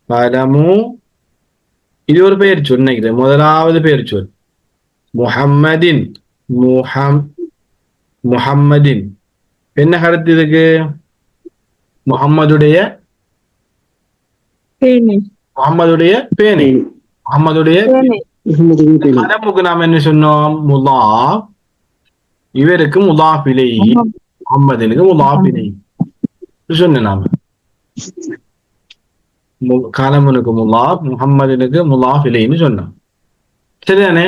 கலமு, இது ஒரு பெயர் சொல் நினைக்கிறேன், முதலாவது பெயர் சொல். முஹம்மதின் முஹம்மதின் என்ன கருத்து இதுக்கு? முஹம்மதுடைய பேணி முஹம்மதுடைய பேனை, முஹம்மதுடைய பேணி கலமுக்கு நாம் என்ன சொன்னோம்? முலாப், இவருக்கு முலாப் இலைஹி, முஹம்மதினுக்கு முலாப் இலைஹி சொன்ன நாம. கலமுனுக்கு முலாப், முஹம்மதினுக்கு முலாப் இலைன்னு சொன்னோம். சரிதானே?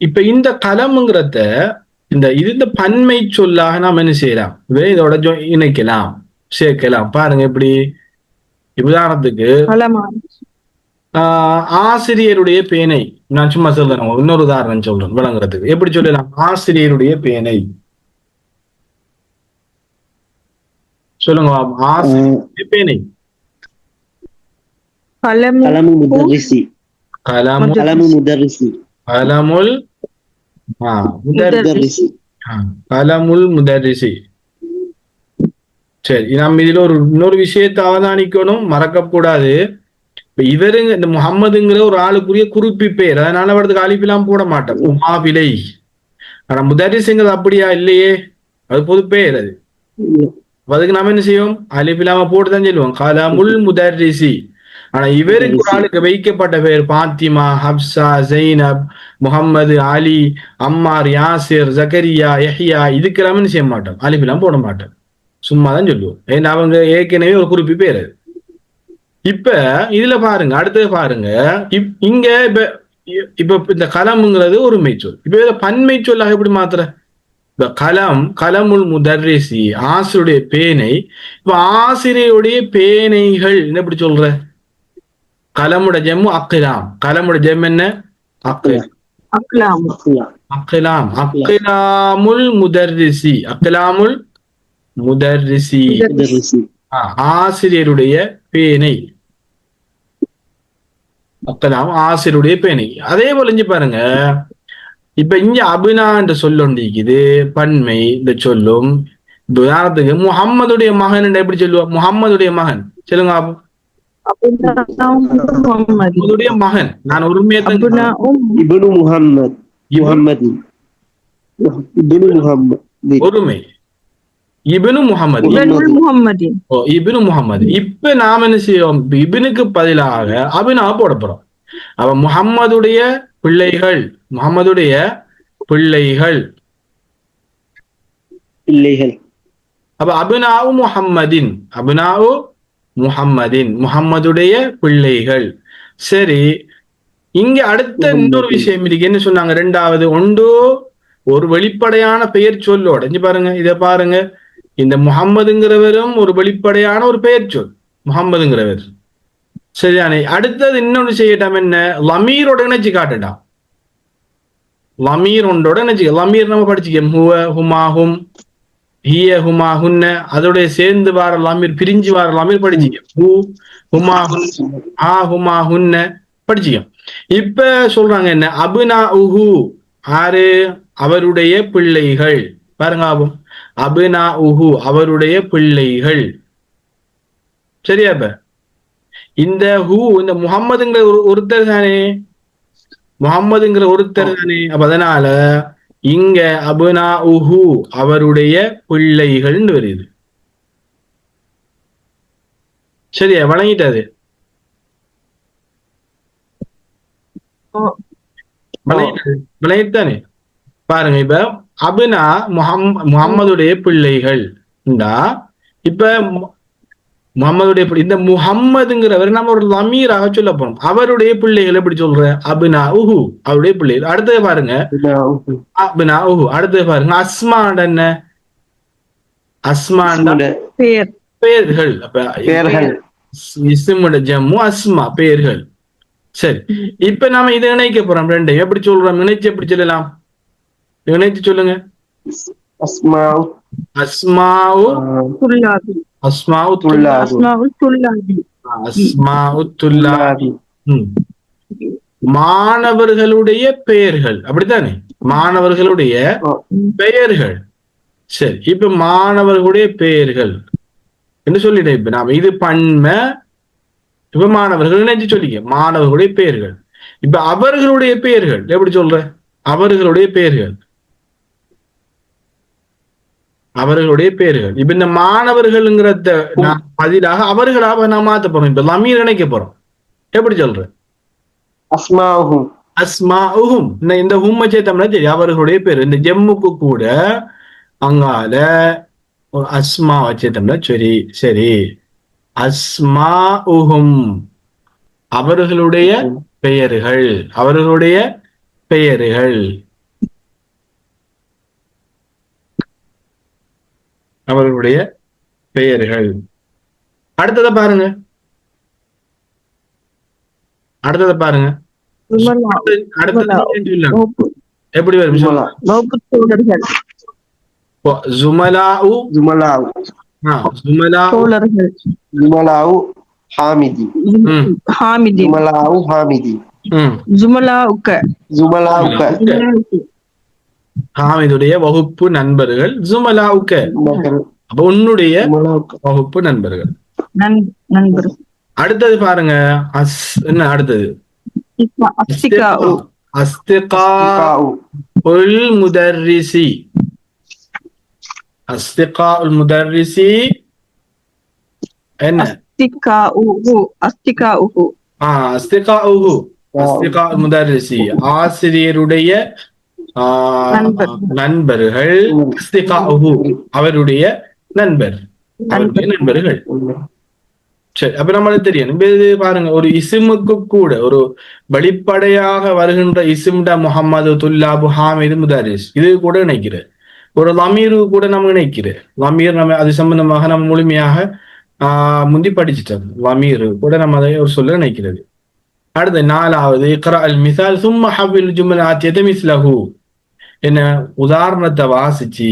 இப்ப இந்த கலமுங்கிறத இந்த பன்மை சொல்லாக நாம் என்ன செய்யலாம்? இதோட இணைக்கலாம், சேர்க்கலாம். பாருங்க எப்படி. உதாரணத்துக்கு ஆசிரியருடைய பேனை, நான் சும்மா சொல்றேன், இன்னொரு உதாரணம் சொல்றேன் விளங்குறதுக்கு. எப்படி சொல்லலாம்? ஆசிரியருடைய பேனை சொல்லுங்க. ஆசிரியருடைய பேனை கலமு முதர்ரிசி. கலமுல் முதர்ரிசி. சரி, நம்ம இதுல இன்னொரு விஷயத்தை அவதானிக்கணும், மறக்க கூடாது. இப்ப இவருங்க இந்த முகம்மதுங்கிற ஒரு ஆளுக்குரிய குறிப்பி பேர், அதனால அவருக்கு அலிஃபெல்லாம் போட மாட்டோம், முஹாபிலை. ஆனா முதர்ரிஸ்ங்கிறது அப்படியா? இல்லையே, அது பொது பேர். அதுக்கு நாம என்ன செய்வோம்? அலிஃபெல்லாம போட்டுதான் சொல்லுவோம், கலமுல் முதர்ரிசி. ஆனா இவருக்கு ஒரு ஆளுக்கு வைக்கப்பட்ட பேர் பாத்திமா, ஹப்சா, ஜெய்னப், முகம்மது, அலி, அம்மார், யாசிர், ஜக்கரியா, யஹ்யா, இதுக்கெல்லாம் என்ன செய்ய மாட்டோம், அலிஃபெல்லாம் போட மாட்டோம், சும்மாதான் சொல்லுவோம். ஏன்னா அவங்க ஏற்கனவே ஒரு குறிப்பு பேர். இப்ப இதுல பாருங்க, அடுத்தது பாருங்க. இங்க இப்ப இந்த கலம்ங்கிறது ஒரு மெய்ச்சொல். இப்ப இதுல பன்மை சொல்லாக எப்படி மாத்திர? இப்ப கலமுல் முதர்ரிசி, ஆசிரியருடைய பேனை. இப்ப ஆசிரியருடைய பேனைகள் என்ன எப்படி சொல்ற? கலமுட ஜெம்மு அக்லாம். கலமுட ஜெம் என்ன? அக்லாம். அக்லாமுல் முதர்ரிசி. அக்லாமுல் முதர்ரிசி, ஆசிரியருடைய பேனை. அக்லாம் ஆசிரியருடைய பேனை. அதே போல இங்க பாருங்க, இப்ப இங்க அபினா என்ற சொல்லொண்டிக்குது பன்மை. இந்த சொல்லும் உதாரணத்துக்கு முகம்மதுடைய மகன் எப்படி சொல்லுவோம்? முகம்மதுடைய மகன் சொல்லுங்க. முகம்மதுடைய மகன். நான் உரிமையை ஒருமை இப்னு முஹம்மது. இப்னு முஹம்மது. இப்ப நாம என்ன செய்வோம்? இப்னுக்கு பதிலாக அபினா போட போறோம். அப்ப முஹம்மதுடைய பிள்ளைகள், முஹம்மதுடைய பிள்ளைகள். அப்ப அபினாவு முஹம்மதின், அபினாவு முஹம்மதின், முஹம்மதுடைய பிள்ளைகள். சரி, இங்க அடுத்த இன்னொரு விஷயம் இருக்கு. என்ன சொன்னாங்க? ரெண்டாவது ஒன்று ஒரு வெளிப்படையான பெயர் சொல்லோட. இங்க பாருங்க, இத பாருங்க. இந்த முஹம்மதுங்கிறவரும் ஒரு வெளிப்படையான ஒரு பெயர் சொல், முஹம்மதுங்கிறவர். சரியானே? அடுத்தது இன்னொன்னு செய்யட்டாம், என்ன? லமீரோட இணைச்சு காட்டுட்டான். லமீர் ஒன்றோட நினைச்சுக்க. லமீர் நம்ம படிச்சுக்க, ஹுவ ஹுமா ஹும், ஹிய ஹுமா ஹுன்ன, அதோட சேர்ந்து வார லமீர், பிரிஞ்சு வார லமீர் படிச்சுக்க. ஹூ ஹுமா ஹுன், ஆ ஹுமா ஹுன்ன படிச்சுக்க. இப்ப சொல்றாங்க என்ன, அபுனா உஹு, ஆறு அவருடைய பிள்ளைகள். பாருங்க ஆபம், அபுனா உஹு அவருடைய பிள்ளைகள். சரியா? இப்ப இந்த ஹூ, இந்த முகம்மதுங்கிற ஒருத்தர் தானே, முகம்மதுங்கிற ஒருத்தர் தானே. அப்ப அதனால இங்க அபுனா உஹு அவருடைய பிள்ளைகள்னு வருது. சரியா? வழங்கிட்டாது. விளங்கிட்டானே. பாருங்க, இப்ப அபுனா முகம்மதுடைய பிள்ளைகள். இப்ப முகம்மதுடைய இந்த முகம்மதுங்கிறவர் நம்ம ஒரு லமீராக சொல்ல போறோம். அவருடைய பிள்ளைகள் எப்படி சொல்ற, அபுனா உஹு அவருடைய பிள்ளைகள். அடுத்தது பாருங்க, அபுனா உஹு. அடுத்தது பாருங்க, அஸ்மான் என்ன, அஸ்மான் பெயர்கள். அப்ப இஸ்முட ஜம்மு, அஸ்மா பெயர்கள். சரி, இப்ப நாம இதை இணைக்க போறோம் ரெண்டையும். எப்படி சொல்றோம், இணைச்சு எப்படி சொல்லலாம், இணைச்சு சொல்லுங்க. அஸ்மாவு அஸ்மாவுத்துல்லாஹி, மாணவர்களுடைய பெயர்கள். அப்படித்தானே, மாணவர்களுடைய பெயர்கள். சரி, இப்ப மாணவர்களுடைய பெயர்கள் என்று சொல்லிட்டேன். இப்ப நாம இது பன்மை. இப்ப மாணவர்கள் நினைச்சு சொல்லிக்க, மாணவர்களுடைய பெயர்கள். இப்ப அவர்களுடைய பெயர்கள் எப்படி சொல்ற, அவர்களுடைய பெயர்கள், அவர்களுடைய பெயர்கள். இப்ப இந்த மாணவர்கள்ங்கிறத நான் பதிலாக அவர்களாக நான் மாத்த போறோம். இப்ப லமீர் இணைக்க போறோம். எப்படி சொல்ற, அஸ்மாஉஹும். அஸ்மாஉஹும், இந்த ஹும்ம சேர்த்தோம்னா சரி, அவர்களுடைய பேர். இந்த ஜம்முக்கு கூட அங்கால ஒரு அஸ்மா வச்சேத்தோம்னா சரி. சரி, அஸ்மாஉஹும் அவர்களுடைய பெயர்கள், அவர்களுடைய பெயர்கள், அவர்களுடைய பெயர்கள். அடுத்ததை பாருங்க, அடுத்ததை பாருங்க. எப்படி வரும், ஜுமலாஉ, ஜுமலாஉ ஹாமிதி, ஜுமலாஉ ஹாமிதி, ஜுமலாஉக ஹாமிதுடைய வகுப்பு நண்பர்கள், ஜுமலாஉக அப்ப உன்னுடைய வகுப்பு நண்பர்கள். அடுத்தது பாருங்க, என்ன அடுத்தது, அஸ்திகாஉல் முதர்ரிசி, அஸ்திகாஉல் முதர்ரிசி என்ன, அஸ்திகாஉஹு அஸ்திகாஉல் முதர்ரிசி ஆசிரியருடைய நண்பர்கள், அஸ்திகாஉஹு அவருடைய நண்பர், அவருடைய நண்பர்கள். சரி, அப்ப நம்மளுக்கு தெரியும். இது பாருங்க, ஒரு இஸ்முக்கு கூட ஒரு வெளிப்படையாக வருகின்ற இஸ்ம்டா முஹம்மது, துல்லாபு, ஹாமிது, முதாரிஸ், இது கூட நினைக்கிறது. ஒரு லமீரு கூட நம்ம நினைக்கிறது. லமீர் நம்ம அது சம்பந்தமாக நம்ம முழுமையாக முந்தி படிச்சுட்டோம். லமீரு கூட நம்ம அதை ஒரு சொல்ல நினைக்கிறது. அடுத்து நாலாவது, இக்ரா அல் மிசால் சும்ம ஹவ்வில் ஜும்லாத்தியத மிஸ்லஹு, என்ன உதாரணத்தை வாசிச்சு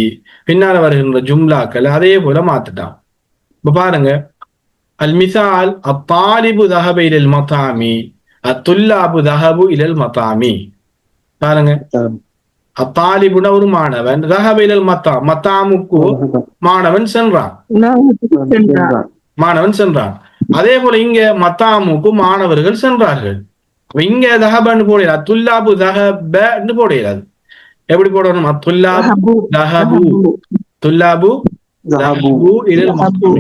பின்னால வருகின்ற ஜும்லாக்கள் அதே போல மாத்துட்டான். இப்ப பாருங்க, அல் மிசால் அத்தாலிபு தஹப இலல் மதாமி, அத்துல்லாபு தஹபு இலல் மதாமி. பாருங்க, அத்தாலிபுன ஒரு மாணவன், தஹப இலல் மத்தாம், மத்தாமுக்கு மாணவன் சென்றான், மாணவன் சென்றான். அதே போல இங்க மத்தாமுக்கு மாணவர்கள் சென்றார்கள். இங்க தஹபன்னு போடல, அத்துல்லாபு தஹபன்னு போடலாது. எப்படி போடணும், அத்துல்லாபு தஹபு, துல்லாபு தஹபு இலல் மத்தாமி.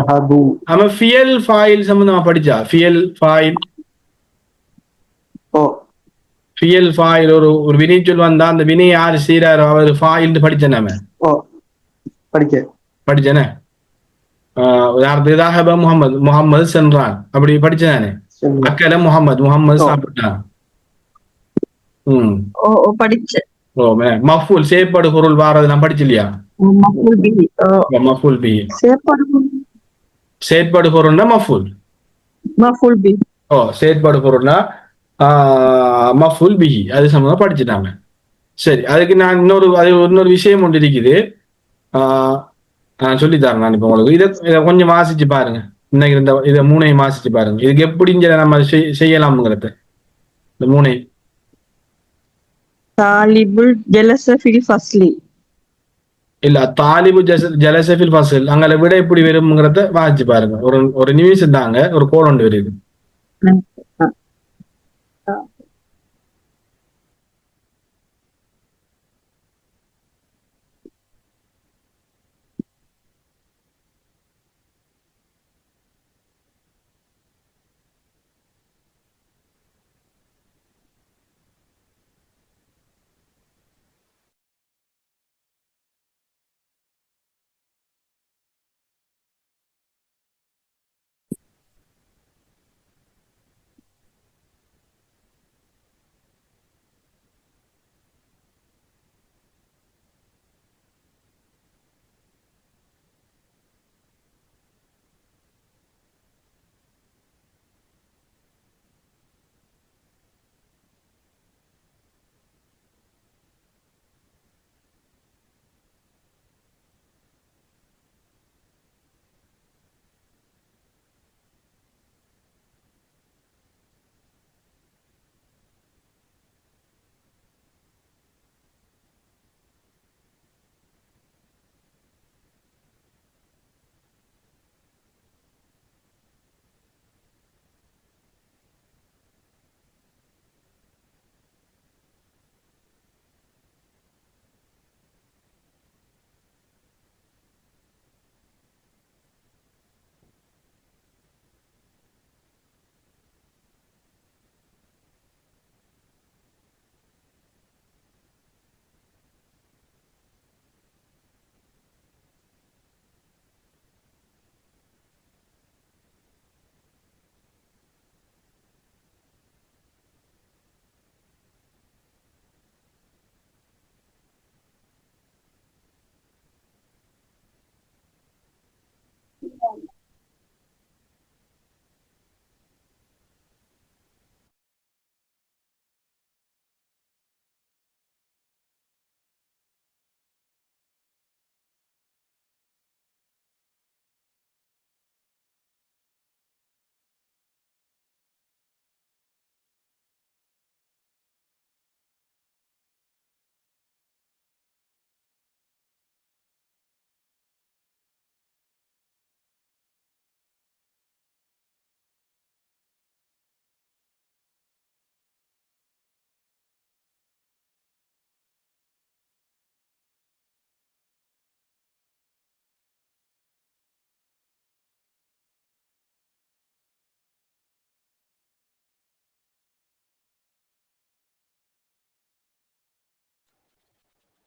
நம்ம ஃபியல் ஃபாயில் சம்பந்தமா படிச்சா, ஃபியல் ஃபாயில், ஃபியல் ஃபாயில் ஒரு வினைச்சொல் வந்தா அந்த வினை யாரு செய்யறாரோ அவர் ஃபாயில் படிச்சேன். நம்ம படிச்சேனே. உதாரணத்துக்கு முகமது, முகமது சென்றான், அப்படி படிச்சதானே. அக்கல முகமது, முகமது சாப்பிட்டான். மஃபூல் செயற்பாடு பொருள் வாரது நான் படிச்சலையா, மஃபூல் பி, செயற்பாடு பொருள்னா மஃபூல், செயற்பாடு பொருள்னா மஃபூல் பிஹி, அது சம்பந்தமா படிச்சுட்டாங்க. சரி, அதுக்கு நான் இன்னொரு விஷயம் ஒன்று இருக்குது. சொல்லித்தரேன் நான் இப்ப உங்களுக்கு. இதை கொஞ்சம் வாசிச்சு பாருங்க. இன்னைக்கு இதை மூணையும் வாசிச்சு பாருங்க. இதுக்கு எப்படிங்கிற நம்ம செய்யலாம்ங்கிறத இந்த மூணை. தாலிபுல் ஜலச ஃபில் ஃபஸ்லி. இல்ல, தாலிபு ஜலசஃபில் ஃபஸ்ல் அங்கே விட எப்படி வரும்ங்கிறத வாசிச்சு பாருங்க. ஒரு நிமிஷம் தாங்க, ஒரு கோல் ஒன்று வருது.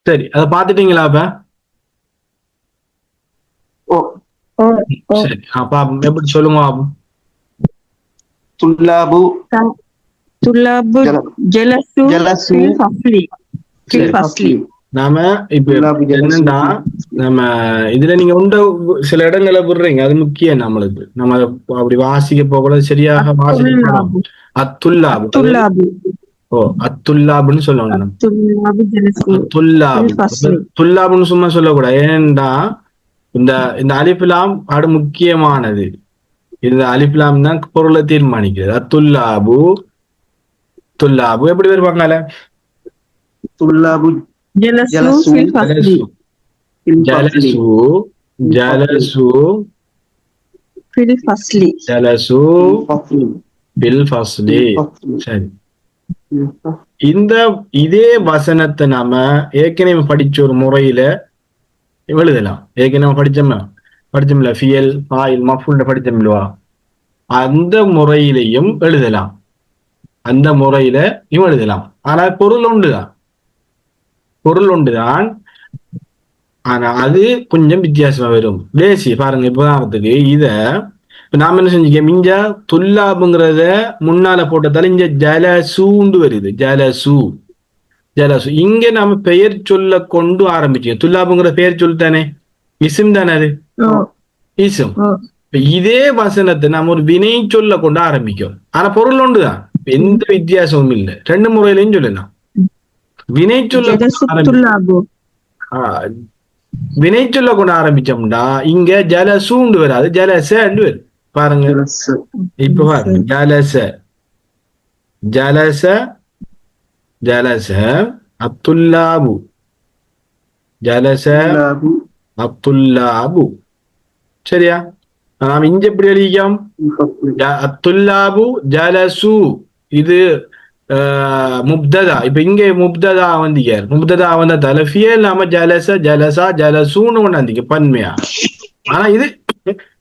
சரி, அதை பார்த்துட்டீங்களா அப்ப? சரி, அப்ப எப்படி சொல்லுங்க. துல்லாபு துல்லாபு ஜலசு ஃபில் ஃபஸ்லி. ஃபில் ஃபஸ்லி. நாம இப்ப என்னன்னா, நம்ம இதுல நீங்க உண்ட சில இடங்களை விடுறீங்க, அது முக்கியம் நம்மளுக்கு. நம்ம அப்படி வாசிக்க போகல, சரியாக வாசிக்கணும். அத்துல்லாபு. ஓ, அத்துல்லாபுன்னு சொல்லணும். துல்லாபுன்னு சும்மா சொல்லக்கூடாது. ஏன்னா இந்த அலிஃப்லாம் அது முக்கியமானது. இந்த அலிஃப்லாம் தான் பொருளை தீர்மானிக்கிறது. அத்துல்லாபு எப்படி வருவாங்கல்ல? துல்லாபு ஜலசு பில் ஃபஸ்லி. சரி, இதே வசனத்தை நாம ஏற்கனவே படிச்ச ஒரு முறையில எழுதலாம். ஏற்கனவே படிச்சோம்ல ஃபியல் ஃபாயில் மஃபூல் படிச்சோம்லவா, அந்த முறையிலையும் எழுதலாம். ஆனா பொருள் ஒன்றுதான். ஆனா அது கொஞ்சம் வித்தியாசமா வரும். தேசி பாருங்க, உதாரணத்துக்கு இத நாம என்ன செஞ்சுக்க, மிஞ்ச துல்லாபுங்கிறத முன்னால போட்டதால இங்க ஜலசூண்டு வருது. ஜலசு. இங்க நாம பெயர் சொல்ல கொண்டு ஆரம்பிச்சோம். துல்லாபுங்கிற பெயர் சொல் தானே, இசும் தானே, அது இசும். இதே வசனத்தை நாம ஒரு வினை சொல்ல கொண்டு ஆரம்பிக்கும். ஆனா பொருள் ஒன்றுதான், எந்த வித்தியாசமும் இல்லை. ரெண்டு முறையிலையும் சொல்லலாம். வினை சொல்ல ஜலசுத்துல்லாபு. வினை சொல்ல கொண்டு ஆரம்பிச்சோம்டா இங்க ஜலசூண்டு வராது, ஜலசண்டு வரும். பாருங்க இப்ப பாருங்க, ஜலச ஜலச ஜலச அத்துல்லாபு, ஜலச அத்துல்லாபு. சரியா? நாம் இங்க எப்படி எழுதிக்கோம்? அத்துல்லாபு ஜலசு, இது முப்ததா. இப்ப இங்க முப்ததா வந்தீங்க, முப்ததா வந்த தலஃபியே இல்லாம ஜலச ஜலசா ஜலசூன்னு கொண்டாந்தீங்க பன்மையா. ஆனா இது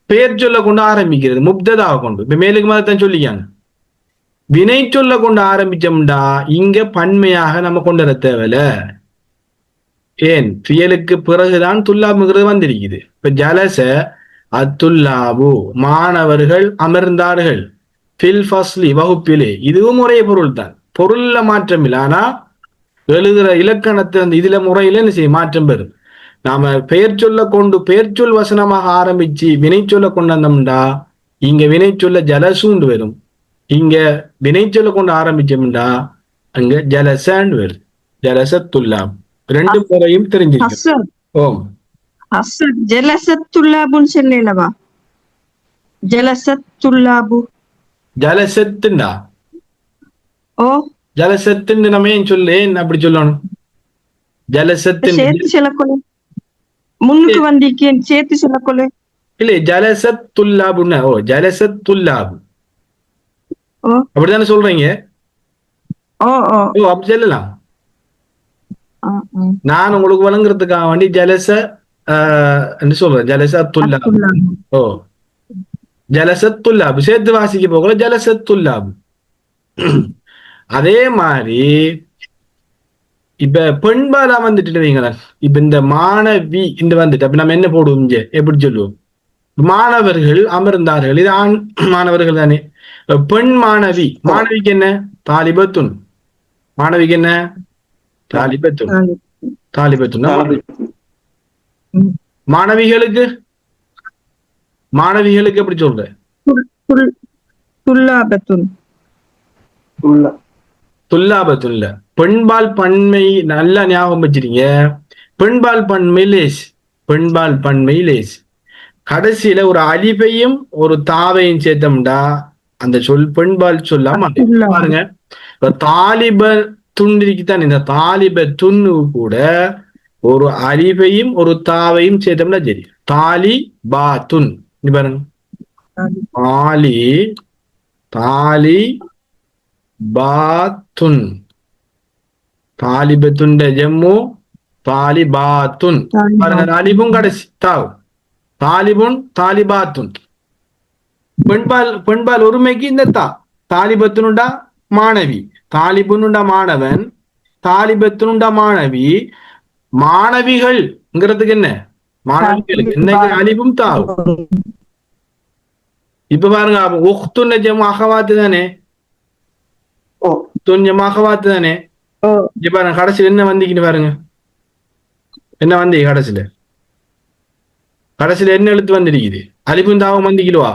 பெயர் சொல்ல கொண்டு ஆரம்பிக்கிறது, முப்ததாவை கொண்டு. இப்ப மேலுக்கு மாதிரி சொல்லிக்காங்க. வினை சொல்ல கொண்டு ஆரம்பிச்சோம்டா இங்க பன்மையாக நம்ம கொண்டு வர தேவையில்ல. ஏன்? ஃபியலுக்கு பிறகுதான் துல்லாபுங்கிறது வந்திருக்குது. இப்ப ஜலச அத்துல்லாபு, மாணவர்கள் அமர்ந்தார்கள். ஃபில் ஃபஸ்லி, வகுப்பிலே. இதுவும் ஒரே பொருள் தான், பொருள்ல மாற்றம் இல்லை. ஆனா எழுதுற இலக்கணத்தை அந்த இதுல முறையில என்ன செய்ய மாற்றம் பெறும். நாம பெயர் சொல்ல கொண்டு பெயர் சொல் வசனமாக ஆரம்பிச்சு வினை சொல்ல கொண்டு வந்தோம்டா இங்க வினை சொல்ல ஜலசூண்டு வரும். இங்க வினை சொல்ல கொண்டு ஆரம்பிச்சோம்டா அங்க ஜலசண்டு வரும். ஜலசத்துல்லாம் ரெண்டு முறையும் தெரிஞ்சிருக்கும். ஓம் ஜலசத்துல்லாபுன்னு சொல்லலவா? ஜலசத்துல்லாபு ஜலசத்துண்டா. ஓ, ஜலசத்துன்னு நம்ம ஏன் சொல்லு அப்படி சொல்லணும்? ஜலசத்து சேர்த்து சொல்லக்கொள்ளு, முன்னுக்கு வந்திருக்கேன் சேர்த்து சொல்லக்கொள்ளு. இல்ல ஜலசத்துல்லாபுன்னா, ஓ ஜலசத்துல்லாபு அப்படித்தானே சொல்றீங்க? ஓ ஓ ஓ அப்படி சொல்லலாம். நான் உங்களுக்கு வழங்குறதுக்காக வேண்டி ஜலச என்ன சொல்றேன், ஜலசத்துல்லாபு. ஓ ஜலசத்துல்லாபு சேர்த்து வாசிக்க போகல, ஜலசத்துல்லாபு. அதே மாதிரி இப்ப பெண்பாலா வந்துட்டு வைங்களேன். இப்ப இந்த மாணவி இந்த வந்துட்டு அப்ப நம்ம என்ன போடுவோம்? இங்க எப்படி சொல்லுவோம்? மாணவர்கள் அமர்ந்தார்கள், இது ஆண் மாணவர்கள் தானே. பெண் மாணவி, மாணவிக்கு என்ன? தாலிபத்துன். மாணவிக்கு என்ன? தாலிபத்துன். தாலிபத்துன். மாணவிகளுக்கு மாணவிகளுக்கு எப்படி சொல்ற? துல்லாபத்துன். துல்லாபத்துன் இல்ல, பெண்பால் பன்மை. நல்லா ஞாபகம் வச்சிருங்க. பெண்பால் பன்மை லேஸ், பெண்பால் பன்மை லேஸ். கடைசியில ஒரு அலிபையும் ஒரு தாவையும் சேர்த்தோம்டா அந்த சொல் பெண்பால் சொல்லாம பாருங்க. தாலிப துண்டிக்குத்தான், இந்த தாலிப துண்ணு கூட ஒரு அலிபையும் ஒரு தாவையும் சேர்த்தோம்னா சரி, தாலி பா துன். பாருங்க, தாலி தாலி பாத்துன், தாலிபத்துண்ட ஜம்மு தாலிபாத்துன். பாருங்க, அலிபும் கடைசி தாவ், தாலிபுன் தாலிபாத்துன். பெண்பால் பெண்பால் ஒருமைக்கு இந்த தாலிபத்துனுண்டா மாணவி, தாலிபுனுண்டா மாணவன், தாலிபத்துனுண்டா மாணவி. மாணவிகள்ங்கிறதுக்கு என்ன? மாணவிகளுக்கு இன்னைக்கு அலிபும் தாவ். இப்ப பாருங்க, உக்துன் ஜம்மு அகவாத்து தானே, துஞ்சம் அகவாத்து தானே. இப்ப பாருங்க கடைசியில் என்ன வந்திக்கிட்டு பாருங்க, என்ன வந்தீங்க கடைசியில? கடைசியில என்ன எழுத்து வந்திருக்குது? அலிபும் தாவும் வந்திக்கிடுவா,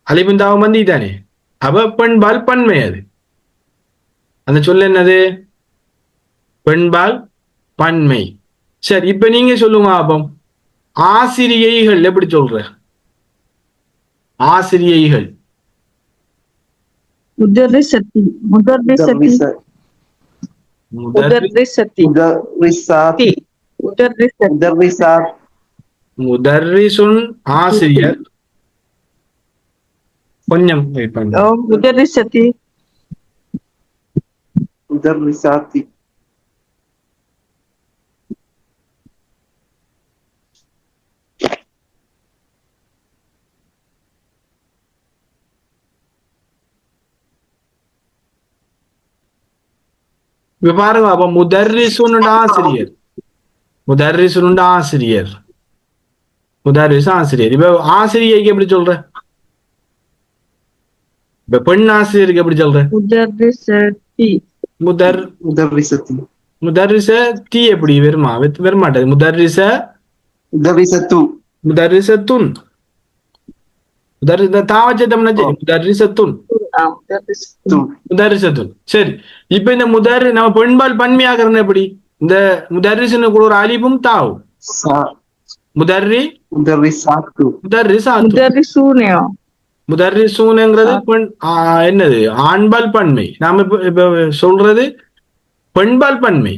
அலிபும் தாவும் வந்தி தானே. அப்ப பெண்பால் பன்மை, அது அந்த சொல்ல என்னது? பெண்பால் பன்மை. சரி, இப்ப நீங்க சொல்லுங்க அப்பம், ஆசிரியைகள் எப்படி சொல்ற? ஆசிரியைகள் முதர்ரிசத்தி. முதர்ரிசத்தி. முதர்ரிசத்தி. முதர்ரிசாத்தி. முதர்ரிசாத். முதர்ரிசுன் ஆசிரியர். கொஞ்சம் வெயிட் பண்ணுங்க. முதர்ரிசத்தி. முதர்ரிசாத்தி. இப்ப பாருங்க, அப்ப முதர்ரிசுன் ஆசிரியர், முதர்ரிசுன் ஆசிரியர், முதர்ரிசு ஆசிரியர். இப்ப ஆசிரியைக்கு எப்படி சொல்ற? இப்ப பெண் ஆசிரியருக்கு எப்படி சொல்ற? முதர்ரிசத்தி. முதர்ரிசத்தி. முதர்ரிசத்தி எப்படி வருமா? வரமாட்டது. முதர்ரிசத்து. முதர்ரிசத்துன். தாவச்சத்தம்னா முதர்ரிசத்துன். முதரிசத்துன். சரி, இப்ப இந்த நம்ம பெண்பால் பன்மையாகிறது எப்படி? இந்த முதரிசுன்னு கூட ஒரு அலிபும் தாவும். முதர்ரிசூன்ங்கிறது என்னது? ஆண்பால் பன்மை. நாம இப்ப சொல்றது பெண்பால் பன்மை.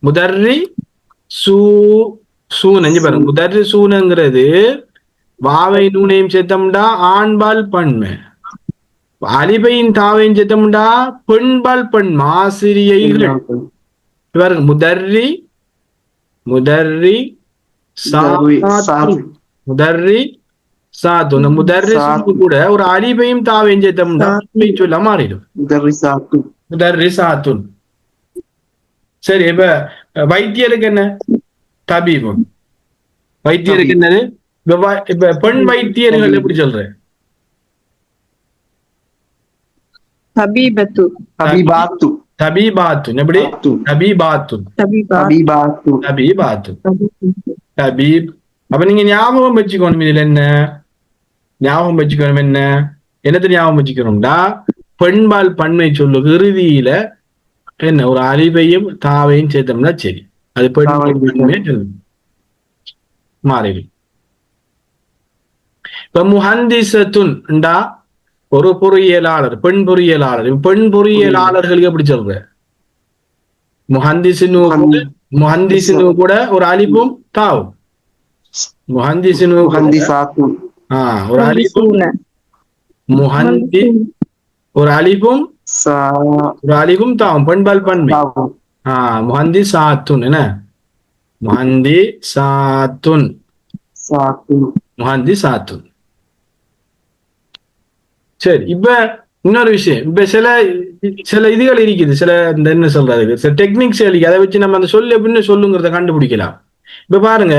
முதர்ரி சூனஞ்சு பாருங்க. முதர்ரி சூனங்கிறது வாவை நூனையும் சேர்த்தம்டா ஆண்பால் பன்மை, அலிபையின் தாவையும் சேர்த்தம்டா பெண்பால் பன்மை. ஆசிரியைகள் பாருங்க. முதர்ரி சாத்து. இந்த முதர்ரி கூட ஒரு அலிபையும் தாவையும் சேர்த்தம்டா சொல்ல மாறிடும். முதர்ரி சாத்துன். சரி, இப்ப வைத்தியருக்கு என்ன? தபீபுன். வைத்தியருக்கு என்னது? இப்ப பெண் வைத்தியர்கள் எப்படி சொல்ற? தபீபாத்துன். எப்படி? தபீபாத்துன். தபீப். அப்ப நீங்க ஞாபகம் வச்சுக்கணும். இதுல என்ன ஞாபகம் வச்சுக்கணும்? என்னத்தை ஞாபகம் வச்சுக்கணும்டா, பெண்பால் பன்மை சொல்லு இறுதியில என்ன ஒரு அலிபையும் தாவையும் சேர்த்தோம்னா சரி, அது பெண் மாறிடும். இப்ப முஹந்திசத்துன்டா ஒரு பொறியியலாளர், பெண் பொறியியலாளர். பெண் பொறியியலாளர்களுக்கு எப்படி சொல்ற? முஹந்திசினு கூட ஒரு அலிபும் தாவும். முஹந்திசினு ஒரு அலிபும், முஹந்தி ஒரு அலிபும் தாவும். பெண்பால் பன்மை. முஹந்தி சாத்துன். என்ன? முஹந்தி சாத்துன். சரி, இப்ப இன்னொரு விஷயம். இப்ப சில இதுகள் இருக்குது, சில இந்த என்ன சொல்றது, சில டெக்னிக்ஸ் இருக்கு. அதை வச்சு நம்ம அந்த சொல்லு எப்படின்னு சொல்லுங்கிறத கண்டுபிடிக்கலாம். இப்ப பாருங்க,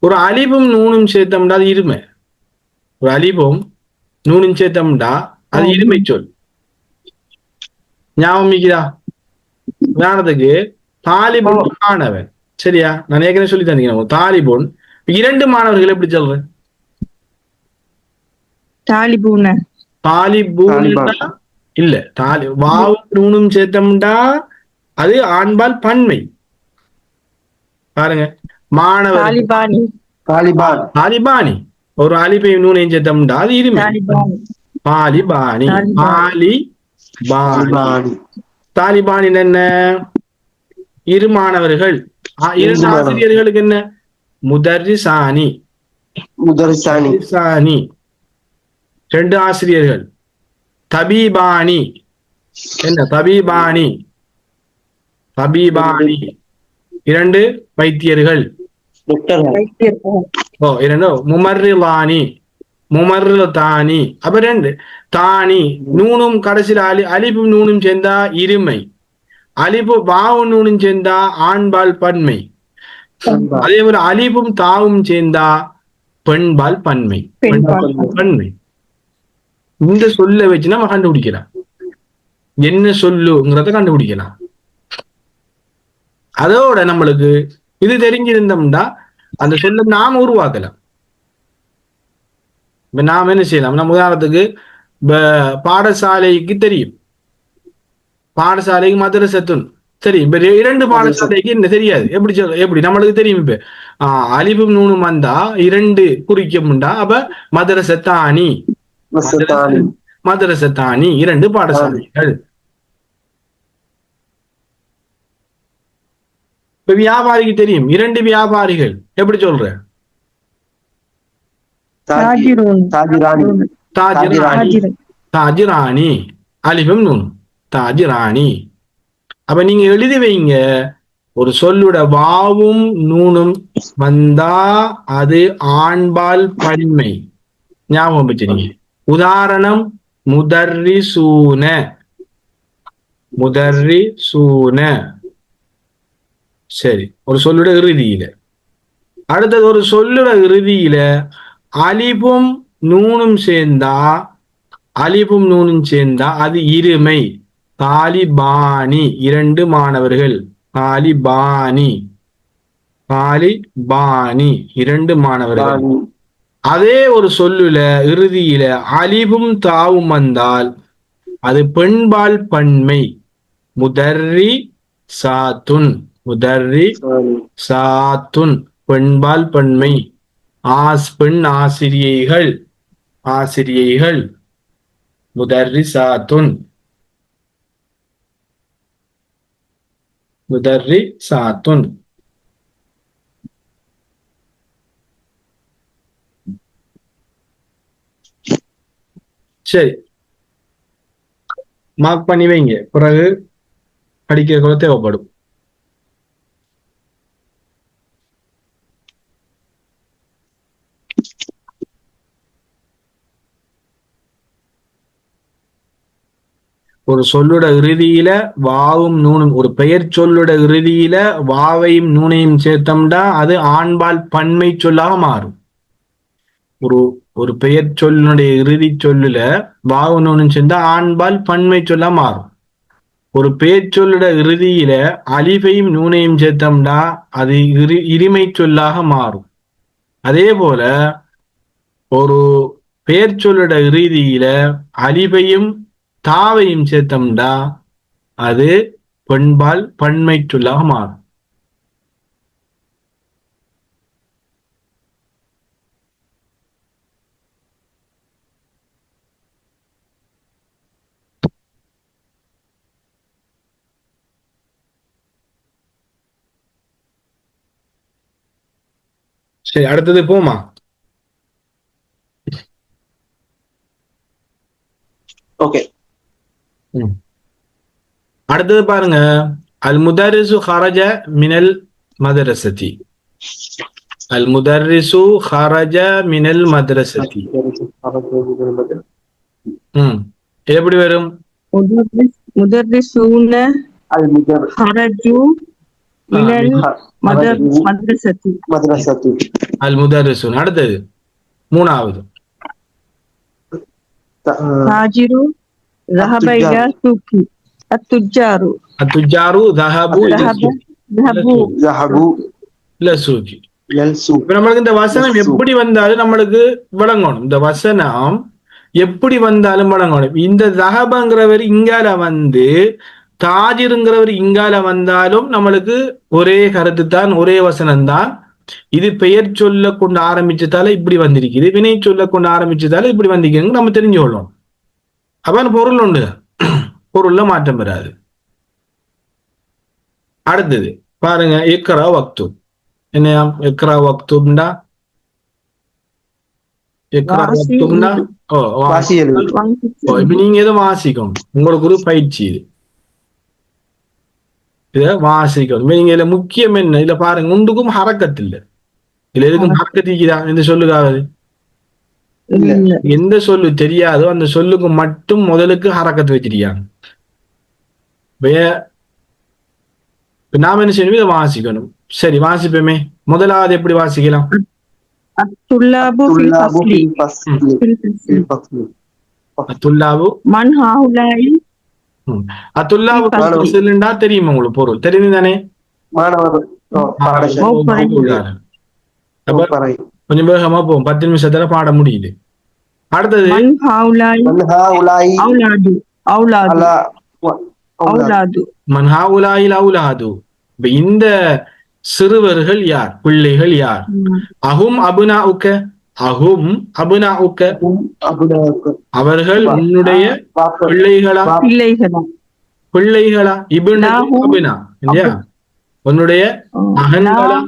ஒரு அலிபும் நூனும் சேர்த்தோம்டா அது இருமை. ஒரு அலிபும் நூனும் சேர்த்தோம்டா அது இருமை சொல். ஞாபகம் இருக்குதா? உதாரணத்துக்கு தாலிபுன் மாணவன். சரியா? நான் ஏற்கனவே சொல்லி தந்தீங்க. தாலிபுன் 2 மாணவர்கள் எப்படி சொல்றேன்? இல்ல, வாவும் நூனும் சேர்த்தோம்டா அது ஆண்பால் பன்மை. பாருங்க, மாணவர் தாலிபானி. ஒரு அலிபை நூனையும் சேர்த்தோம்டா அது இருமை. தாலிபானி. தாலிபானி என்ன? 2 மாணவர்கள். 2 ஆசிரியர்களுக்கு என்ன? முதர்ரிசானி. 2 ஆசிரியர்கள். தபீபானி. என்ன? தபீபானி 2 வைத்தியர்கள். 2 முமர்ரிலானி. அப்ப 2 தானி. நூனும் கடைசியில் அலிபும் நூனும் சேர்ந்தா இருமை. அலிபு வாவும் நூனும் சேர்ந்தா ஆண்பால் பன்மை. அதே போல அலிபும் தாவும் சேர்ந்தா பெண்பால் பன்மை. இந்த சொல்ல வச்சு நம்ம கண்டுபிடிக்கலாம், என்ன சொல்லுங்கிறத கண்டுபிடிக்கலாம். அதோட நம்மளுக்கு இது தெரிஞ்சிருந்தோம்னா அந்த சொல்ல நாம உருவாக்கலாம். இப்ப நாம என்ன செய்யலாம்? நம்ம உதாரணத்துக்கு பாடசாலைக்கு தெரியும், பாடசாலைக்கு மதரசத்துன் தெரியும். இப்ப 2 பாடசாலைக்கு என்ன தெரியாது. எப்படி நம்மளுக்கு தெரியும்? இப்ப அலிபும் நூனும் வந்தா 2 குறிக்கும்டா. அப்ப மதரசத்தானி 2 பாடசாலைகள். இப்ப வியாபாரிக்கு தெரியும் 2 வியாபாரிகள். எப்படி சொல்ற? தாஜிராணி. அலிபும் நூன் தாஜிராணி. அப்ப நீங்க எழுதி வைங்க, ஒரு சொல்லுட வாவும் நூனும் வந்தா அது ஆண்பால் பன்மை. ஞாபகம் வச்சுருங்க. உதாரணம் முதர்ரிசூன. சரி, ஒரு சொல்லுட இறுதியில. அடுத்தது ஒரு சொல்லுட இறுதியில அலிபும் நூனும் சேர்ந்தா அது இருமை. தாலிபானி 2 மாணவர்கள். தாலிபானி 2 மாணவர்கள். அதே ஒரு சொல்லுல இறுதியில அலிபும் தாவும் வந்தால் அது பெண்பால் பன்மை. முதர்ரி சாத்துன், முதர்ரி சாத்துன் பெண்பால் பன்மை. பெண் ஆசிரியைகள், ஆசிரியைகள். முதர்ரி சாத்துன், முதர்ரி சாத்துன். சரி, மார்க் பண்ணி வைங்க, பிறகு படிக்கிற கூட தேவைப்படும். ஒரு சொல்லோட இறுதியில வாவும் நூனும், ஒரு பெயர் சொல்லோட இறுதியில வாவையும் நூனையும் சேர்த்தோம்னா அது ஆண்பால் பன்மை சொல்லாக மாறும். ஒரு பெயர் சொல்லுடைய இறுதி சொல்லுல வாவு நூனும் சேர்ந்தா ஆண்பால் பன்மை சொல்லா மாறும். ஒரு பெயர் சொல்லோட இறுதியில அலிஃபையும் நூனையும் சேர்த்தோம்னா அது இருமை சொல்லாக மாறும். அதே போல ஒரு பெயர் சொல்லோட இறுதியில அலிஃபையும் தாவையும் சேர்த்தோம்னா அது பெண்பால் பன்மை சொல்லாக மாறும். சரி, அடுத்தது போமா. ஓகே, அடுத்தது பாருங்க. அல் முதர்ரிசு ஹரஜ மினல் மதரசதி. அல் முதர்ரிசு ஹரஜ மினல் மதரசதி. எப்படி வரும்? முதர்ரிசூன ஹரஜு மினல் மதரசதி. அல் முதர்ரிசூன். அடுத்தது மூணாவது. தாஜிரு ذهب إلى السوق. التجار التجار ذهبوا إلى السوق. நம்மளுக்கு இந்த வசனம் எப்படி வந்தாலும் நம்மளுக்கு விளங்கணும். இந்த வசனம் எப்படி வந்தாலும் விளங்கணும். இந்த ذهبங்கிறவர் இங்கால வந்து தாஜிருங்கிறவர் இங்கால வந்தாலும் நம்மளுக்கு ஒரே கருத்து தான், ஒரே வசனம் தான். இது பெயர் சொல்ல கொண்டு ஆரம்பிச்சதால இப்படி வந்திருக்குது, வினை சொல்ல கொண்டு ஆரம்பிச்சதால இப்படி வந்திருக்குன்னு நம்ம தெரிஞ்சு கொள்ளணும். அப்ப பொருள் உண்டு, பொருள்ல மாற்றம் வராது. அடுத்தது பாருங்க, இக்ரா வக்துப். என்னையா இக்ரா வக்துப்னா? இக்ரா வக்துப்னா இப்ப நீங்க எதை வாசிக்கணும், உங்களுக்கு ஒரு பயிற்சி இது. இத வாசிக்கணும். நீங்க இதுல முக்கியம் என்ன, இதுல பாருங்க, ஒன்றுக்கும் ஹரக்கத் இல்லை. இதுல எதுக்கும் ஹரக்கத் இருக்குதா இந்த சொல்லுக்காவது? எந்த சொல்லு தெரியாதோ அந்த சொல்லுக்கு மட்டும் முதலுக்கு ஹரக்கத் வச்சிருக்காங்க. நாம என்ன செய்யணும், இதை வாசிக்கணும். சரி, வாசிப்போமே. முதலாவது எப்படி வாசிக்கலாம்? الطلاب في الفصل. الطلاب من هؤلاء. الطلاب தெரியுமா உங்களுக்கு? பொருள் தெரியும் தானே? கொஞ்சம் வேகமா போகும், 10 நிமிஷத்துல பாட முடியுது. அடுத்தது இந்த சிறுவர்கள் யார், பிள்ளைகள் யார்? அஹும் அபுனாஉக, அஹும் அபுனாஉக, அவர்கள் உன்னுடைய பிள்ளைகளா? பிள்ளைகளா? இப்னு அபுனா இல்லையா? உன்னுடைய மகன்களா?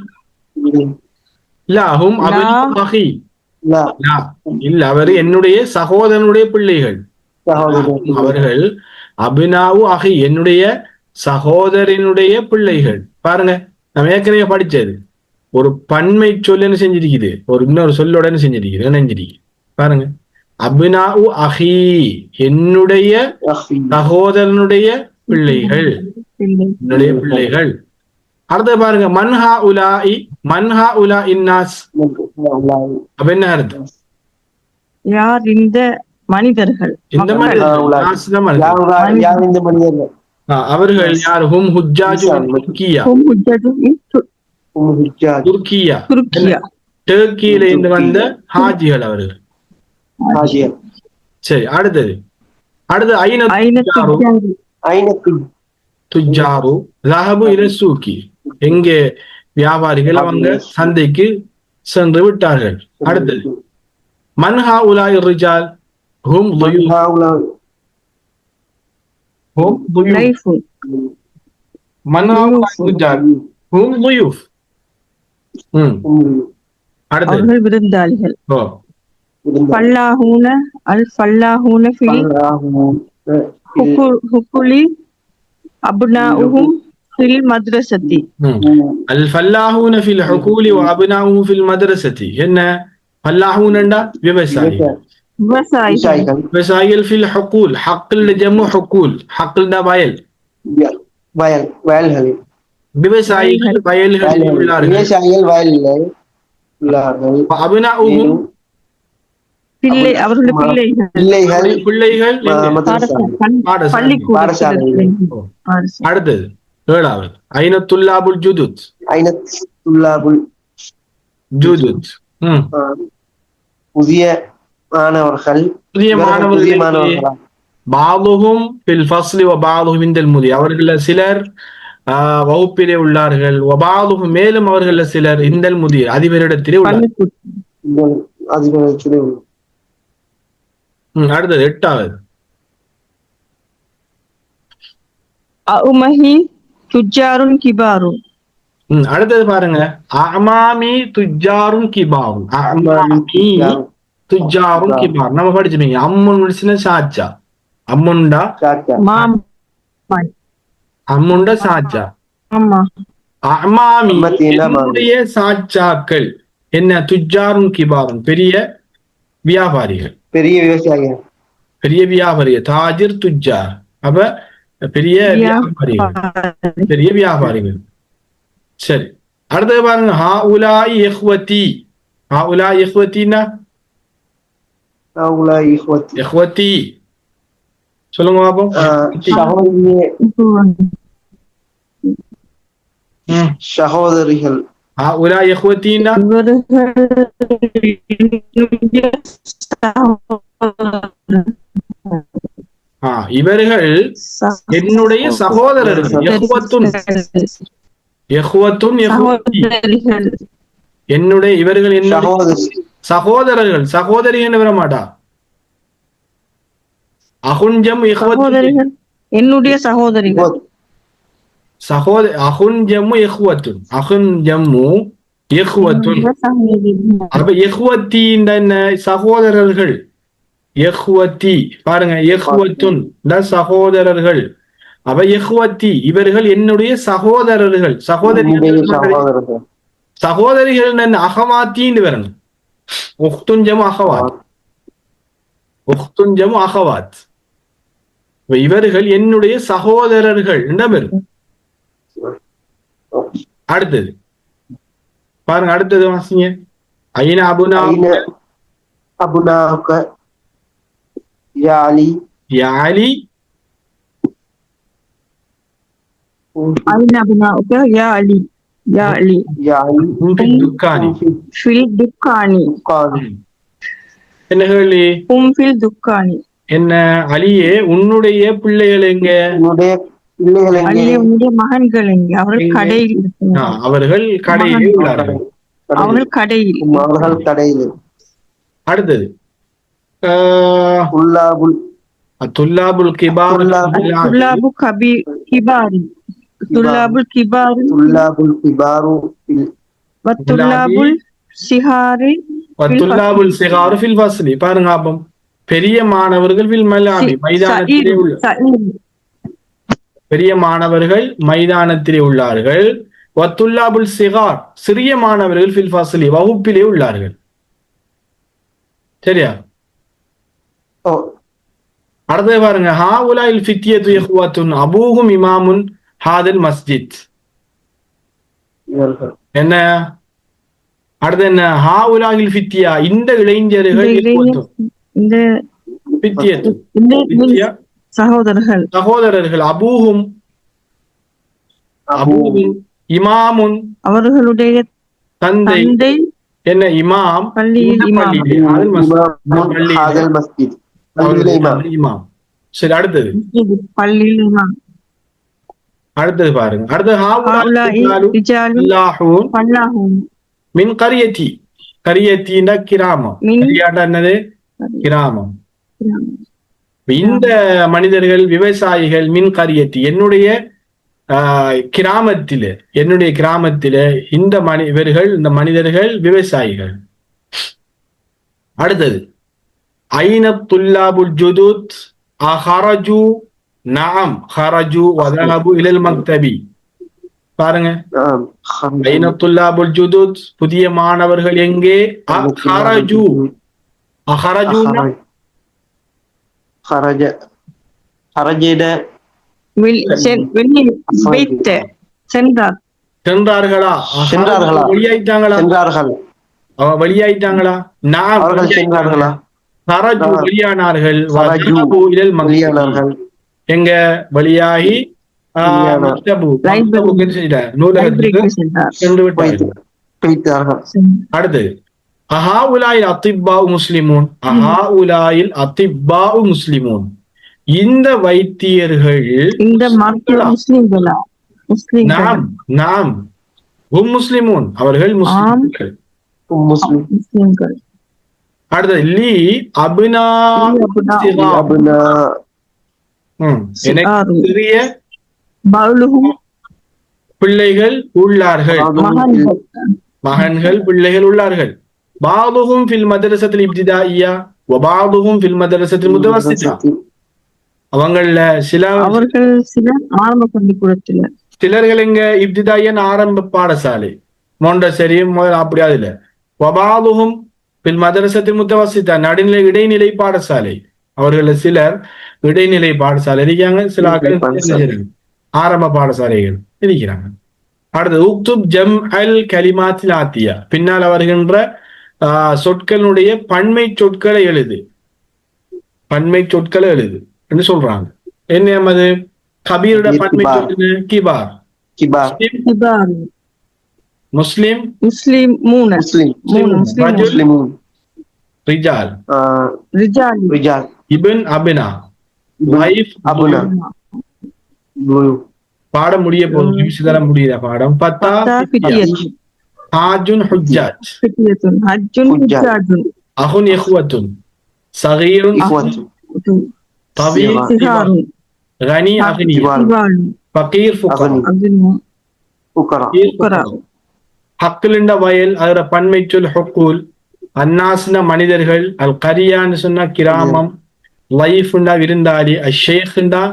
இல்ல, அஹும் அபுனா அஹி இல்ல, அவர் என்னுடைய சகோதரனுடைய பிள்ளைகள். அவர்கள் அபினாவு அஹி, என்னுடைய சகோதரனுடைய பிள்ளைகள். பாருங்க, நம்ம ஏற்கனவே படிச்சது. ஒரு பன்மை சொல் என்ன செஞ்சிருக்குது, ஒரு இன்னொரு சொல்லோட என்ன செஞ்சிருக்குது, இணைஞ்சிருக்கு. பாருங்க, அபினாவு அஹி, என்னுடைய சகோதரனுடைய பிள்ளைகள், என்னுடைய பிள்ளைகள். அடுத்த பாருங்க, மன்ஹா உலாஇ, மன்ஹா உலா இன்னாஸ். அப்ப என்ன அர்த்தம்? யார் இந்த மனிதர்கள்? இந்த மனிதர்கள் அவர்கள் யார்? ஹும் ஹுஜ்ஜாஜு துர்க்கியா. துர்க்கியா டர்க்கியில இருந்து வந்த ஹாஜிகள் அவர்கள். ஹாஜியர். சரி, அடுத்தது ஐன துஜாரு ரஹபு இல சூக்கி, எங்கே வியாபாரிகள் அவங்க சந்தைக்கு சென்று விட்டார்கள். அடுத்தது மன்ஹா உலாய் ரிஜால் ஹும் மன்ஹா உலாய் ரிஜால் ஹும் ضيوف. அடுத்தது அவர்கள் விருந்தாளிகள். ஓ ஃபல்லாஹூன அல் ஃபல்லாஹூன ஃபில் ஹுக்குலி அப்னாஉஹும் ஃபில் மத்ரஸதி. அல் ஃபல்லாஹூன ஃபில் ஹுகூலி வ அப்னாஉஹும் ஃபில் மத்ரஸதி. என்ன ஃபல்லாஹூனண்டா? விவசாயிகள். விவசாயிகள் ஃபில் ஹுகூல், ஹக்குல் ஜம்மு ஹுகூல், ஹக்குல்னா வயல். வயல்களில் விவசாயிகள் வயல்களில் உள்ளார்கள். விவசாயிகள் வயலில் உள்ளார்கள். அப்னாஉஹும் பிள்ளை, அவர்களுடைய பிள்ளைகள் பிள்ளைகள் பள்ளிக்கூடத்தில். அடுத்தது ஏழாவது ஐனத்துல்லாபுல் ஜுதுத். ஐனத்துல்லாபுல் ஜுதுத் புதிய மாணவர்கள். புதிய மாணவர்கள். பாதுஹும் ஃபில் ஃபஸ்லி வ பாதுஹும் இன்தல் முதி. அவர்கள சிலர் வகுப்பிலே உள்ளார்கள். வபாதுஹும் மேலும் அவர்கள சிலர் இந்தல் முதி அதிபரிடத்திலே உள்ளார்கள். அடுத்தது எட்டாவது அஉமஹி துஜ்ஜாருன் கிபாரு. அடுத்தது பாருங்க, அமாமி துஜ்ஜாருன் கிபாரு. அமாமி துஜ்ஜாருன் கிபார் நம்ம படிச்சுப்பீங்க. அம்முன் முடிச்சுன்னா சாச்சா, அம்முண்டா அம்முண்டா சாச்சா. அமாமி என்னுடைய சாச்சாக்கள் என்ன? துஜ்ஜாருன் கிபாரும் பெரிய வியாபாரிகள், பெரிய விவசாயிகள், பெரிய வியாபாரிகள். தாஜிர் துஜ்ஜார், அப்ப பெரிய வியாபாரிகள், பெரிய வியாபாரிகள். சரி, அடுத்தது பாருங்க, ஹாஉலாஇ இஹ்வதி. ஹாஉலாஇ இஹ்வதினா இஹ்வதி சொல்லுங்க பாப்போம். சகோதரிகள். ஹாஉலாஇ இஹ்வதினா இவர்கள் என்னுடைய சகோதரர்கள். என்னுடைய இவர்கள் என்ன சகோதரர்கள். சகோதரி என்று வர மாட்டா. அகுஞ்சம் என்னுடைய சகோதரிகள். அகுஞ்சம்மு இஹ்வத்துன். அகுஞ்சம்மு இஹ்வத்துன். அப்ப இஹ்வத்தின் என்ன? சகோதரர்கள். இஹ்வத்தி பாருங்க, இஹ்வத்துன் சகோதரர்கள். அப்ப இஹ்வத்தி இவர்கள் என்னுடைய சகோதரர்கள். சகோதரிகள் சகோதரிகள் அகவாத்தின்னு வரணும். உக்துஞ்சம் அகவாத், உக்துஞ்சம் அகவாத். இவர்கள் என்னுடைய சகோதரர்கள் வரும். அடுத்தது பாருங்க, அடுத்தது வாசிங்க. ஐன அபுனா அபுனாக யா அலி. யா அலி ஐன அபுனாக யா அலி. யா அலி ஃபில் துக்கானி. ஃபில் துக்கானி. என்ன கேள்வி? ஃபில் துக்கானி. என்ன அலியே உன்னுடைய பிள்ளைகள் எங்க? உன்னுடைய மகன்கள் எங்க? அவர்கள் கடையில். அவர்கள் கடையில் உள்ளார்கள். அவர்கள் கடையில். அவர்கள் கடையில். அடுத்தது துல்லாபுல் கிபார். துல்லாபு கிபாரி. துல்லாபுல் கிபாரு. துல்லாபுல் கிபாரு. வத்துல்லாபுல் சிஹாரி. வத்துல்லாபுல் சிஹாரு ஃபில் ஃபஸ்லி. பாருங்க, அப்போ பெரிய மாணவர்கள் ஃபில் மலாபி மைதானத்திலே உள்ள பெரிய மாணவர்கள் மைதானத்திலே உள்ளார்கள். வத்துல்லாபுல் சிகார் சிறிய மாணவர்கள் ஃபில் ஃபஸ்லி வகுப்பிலே உள்ளார்கள். சரியா? அடுத்து பாருங்க, ஹாஉலாஇல் ஃபித்யத்து இஹ்வத்துன் அபூஹும் இமாமுன் ஹாதல் மஸ்ஜித். என்ன அடுத்து? என்ன ஹாஉலாஇல் ஃபித்யா இந்த இளைஞர்கள் இந்த ஃபித்யத்து சகோதரர்கள். சகோதரர்கள். அபூஹும் இமாமுன் அவர்களுடைய தந்தை என்ன இமாம் பள்ளியில் இந்த இமாம். பள்ளியிலே அது இமாம் பள்ளியிலே ஹாதல் மஸ்ஜித். அவர்கள் பள்ளியில இமாம். இமாம். சரி, அடுத்தது பள்ளியில் இமாம். அடுத்தது பாருங்க. அடுத்தது ஹாஉலாஇ ரிஜாலுன் அல்லாஹூன் ஃபல்லாஹும் மின் கரியத்தி. கரியத்தின்னா கிராமம். மின் கரியாண்டா என்னது? கிராமம். இந்த மனிதர்கள் விவசாயிகள். மின் கரியத்தி என்னுடைய கிராமத்திலே, என்னுடைய கிராமத்திலே இந்த மனிதர்கள் விவசாயிகள். அடுத்தது ஐன துல்லாபுல் ஜுதுத் அஹரஜு. நஅம் ஹரஜு வதஹபு இலல் மக்தபி. பாருங்க, ஐன துல்லாபுல் ஜுதுத் புதிய மாணவர்கள் எங்கே? அஹரஜு. அஹரஜுனா ஹரஜ ஹரஜிட வைத்த சென்றார். சென்றார்களா? சென்றார்களா? வெளியாயிட்டாங்களா? சென்றார்கள். வெளியாயிட்டாங்களா? நாம் அவர்கள் சென்றார்களா? ஹரஜு வெளியானார்கள். ஹரஜு வதஹபு இலல் மக்தபி வெளியானார்கள். எங்க வெளியாகி மக்தபு மக்தபுக்கு சென்றார். நூலகத்துக்கு சென்று விட்டார்கள். வைத்தார்கள். அடுத்து அஹாஉலாயில் அத்திப்பாஉ முஸ்லிமூன். அஹாஉலாயில் அத்திப்பாஉ முஸ்லிமூன். இந்த வைத்தியர்கள் இந்த மருத்துவ முஸ்லிம்களா? நாம் நாம் ஹும் முஸ்லிமூன் அவர்கள் முஸ்லிம்கள். முஸ்லிம். முஸ்லிம்கள். அடுத்தது லீ அபினா அபுனா எனக்கு சிறிய பௌலுஹும் பிள்ளைகள் உள்ளார்கள். மகன்கள் பிள்ளைகள் உள்ளார்கள். பாதுஹும் ஃபில் மதரசத்தில் இப்திதாயியா வ பாதுஹும் ஃபில் மதரசத்தில் முத்தவஸ்ஸிதா. அவங்கள அவர்கள் சிலர் ஆரம்ப பள்ளிக்கூடத்தில், சிலர்கள் எங்க இப்திதாயின் ஆரம்ப பாடசாலை மொண்டசரி அப்படியாது இல்ல. வபாதுஹும் பில் மதரசத்தில் முத்தவஸ்ஸிதா நடுநிலை இடைநிலை பாடசாலை. அவர்கள் சிலர் இடைநிலை பாடசாலை இருக்காங்க, சில ஆரம்ப பாடசாலைகள் இருக்கிறாங்க. அடுத்தது உக்துப் ஜம் அல் கலிமாத்தில் ஆத்தியா. பின்னால் வருகின்ற சொற்களுடைய பன்மை சொற்களை எழுது. பன்மை சொற்களை எழுது என்று சொல்றாங்க. என்ன அது? கபீரோட பன்மை சொல் கிபார். முஸ்லிம் முஸ்லிம் ரிஜால் ரிஜால் இப்ன் அபினா வைஃப் அபுனா. பாடம் முடிய போதும், நிமிஷம் தர முடியுதா பாடம்? பத்தா ஹாஜுன் ஹுஜ்ஜாஜ் அஹுன் இஹ்வத்துன் சகீருன் தவீல் கனி அக்னி ஃபகீர் ஃபுகரா. ஹக்கிலிண்ட வயல் அதோட பன்மை சொல் ஹுக்கூல். அன்னாஸ்னா மனிதர்கள். அல் கரியான்னு சொன்னா கிராமம். லைஃப்ண்டா விருந்தாளி. அஷேக்ண்டா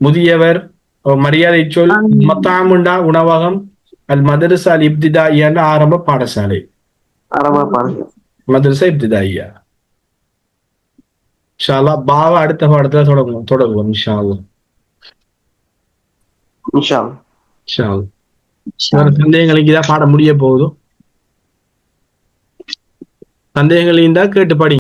முதியவர் மரியாதை சொல். மத்தாமுண்டா உணவகம். அல் மதரசா அல் இப்திதாயியா ஆரம்ப பாடசாலை. மதரசா இப்திதாயியா. இன்ஷா அல்லாஹ் பாவ அடுத்த பாடத்துல தொடங்குவோம் இன்ஷா அல்லாஹ். இன்ஷா அல்லாஹ். சந்தேகங்களுக்கு இதான் பாடம் முடிய போகுது. சந்தேகங்கள் இருந்தா கேட்டு படி.